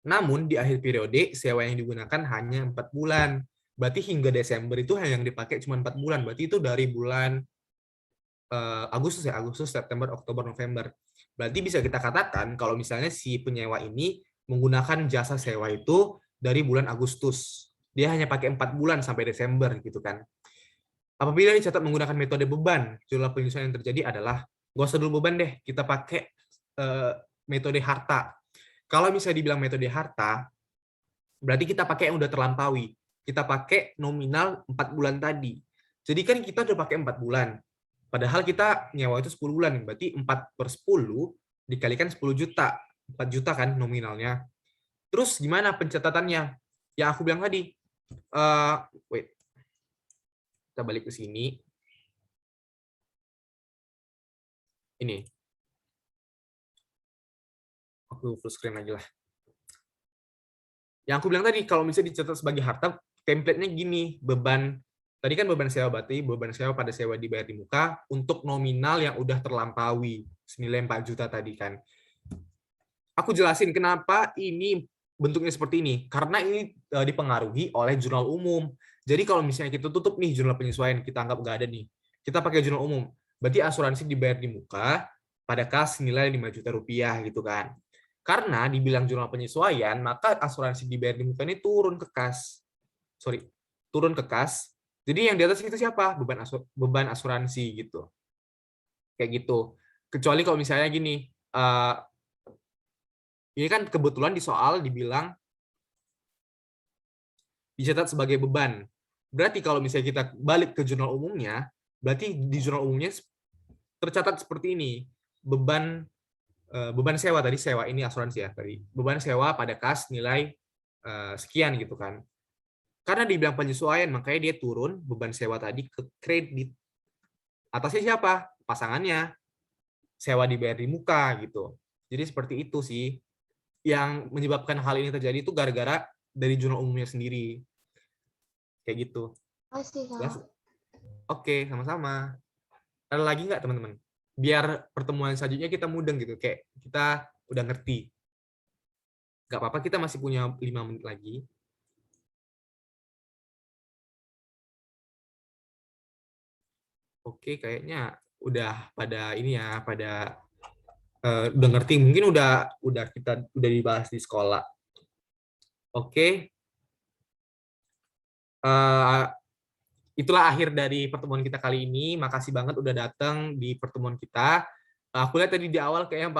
Namun di akhir periode sewa yang digunakan hanya 4 bulan. Berarti hingga Desember itu hanya yang dipakai cuma 4 bulan. Berarti itu dari bulan Agustus ya, Agustus, September, Oktober, November. Berarti bisa kita katakan kalau misalnya si penyewa ini menggunakan jasa sewa itu dari bulan Agustus. Dia hanya pakai 4 bulan sampai Desember gitu kan. Apabila dicatat menggunakan metode beban, jumlah penyesuaian yang terjadi adalah, nggak usah dulu beban deh, kita pakai metode harta. Kalau misalnya dibilang metode harta, berarti kita pakai yang udah terlampaui. Kita pakai nominal 4 bulan tadi. Jadi kan kita udah pakai 4 bulan. Padahal kita nyewa itu 10 bulan, berarti 4/10 dikalikan 10 juta. 4 juta kan nominalnya. Terus gimana pencatatannya? Yang aku bilang tadi. Wait. Kita balik ke sini. Ini. Aku full screen aja lah. Yang aku bilang tadi, kalau misalnya dicatat sebagai harta, template-nya gini, beban. Tadi kan beban sewa berarti beban sewa pada sewa dibayar di muka untuk nominal yang udah terlampaui senilai 4 juta tadi kan. Aku jelasin kenapa ini bentuknya seperti ini. Karena ini dipengaruhi oleh jurnal umum. Jadi kalau misalnya kita tutup nih jurnal penyesuaian, kita anggap nggak ada nih. Kita pakai jurnal umum. Berarti asuransi dibayar di muka pada kas nilai 5 juta rupiah gitu kan. Karena dibilang jurnal penyesuaian, maka asuransi dibayar di muka ini turun ke kas. Turun ke kas. Jadi yang di atas itu siapa? Beban asuransi gitu. Kayak gitu. Kecuali kalau misalnya gini, ini kan kebetulan di soal dibilang dicatat sebagai beban. Berarti kalau misalnya kita balik ke jurnal umumnya, berarti di jurnal umumnya tercatat seperti ini. Beban sewa tadi, sewa ini asuransi ya tadi. Beban sewa pada kas nilai sekian gitu kan. Karena dibilang penyesuaian, makanya dia turun beban sewa tadi ke kredit. Atasnya siapa? pasangannya, sewa dibayar di muka gitu. Jadi seperti itu sih yang menyebabkan hal ini terjadi itu gara-gara dari jurnal umumnya sendiri. Kayak gitu. Makasih, Jelas? Kak. Oke, sama-sama. Ada lagi nggak teman-teman? Biar pertemuan selanjutnya kita mudeng gitu, kayak kita udah ngerti. Nggak apa-apa, kita masih punya 5 menit lagi. Oke, kayaknya udah pada ini ya, pada udah ngerti. Mungkin udah dibahas di sekolah. Oke. Itulah akhir dari pertemuan kita kali ini. Makasih banget udah datang di pertemuan kita. Aku lihat tadi di awal kayaknya Pak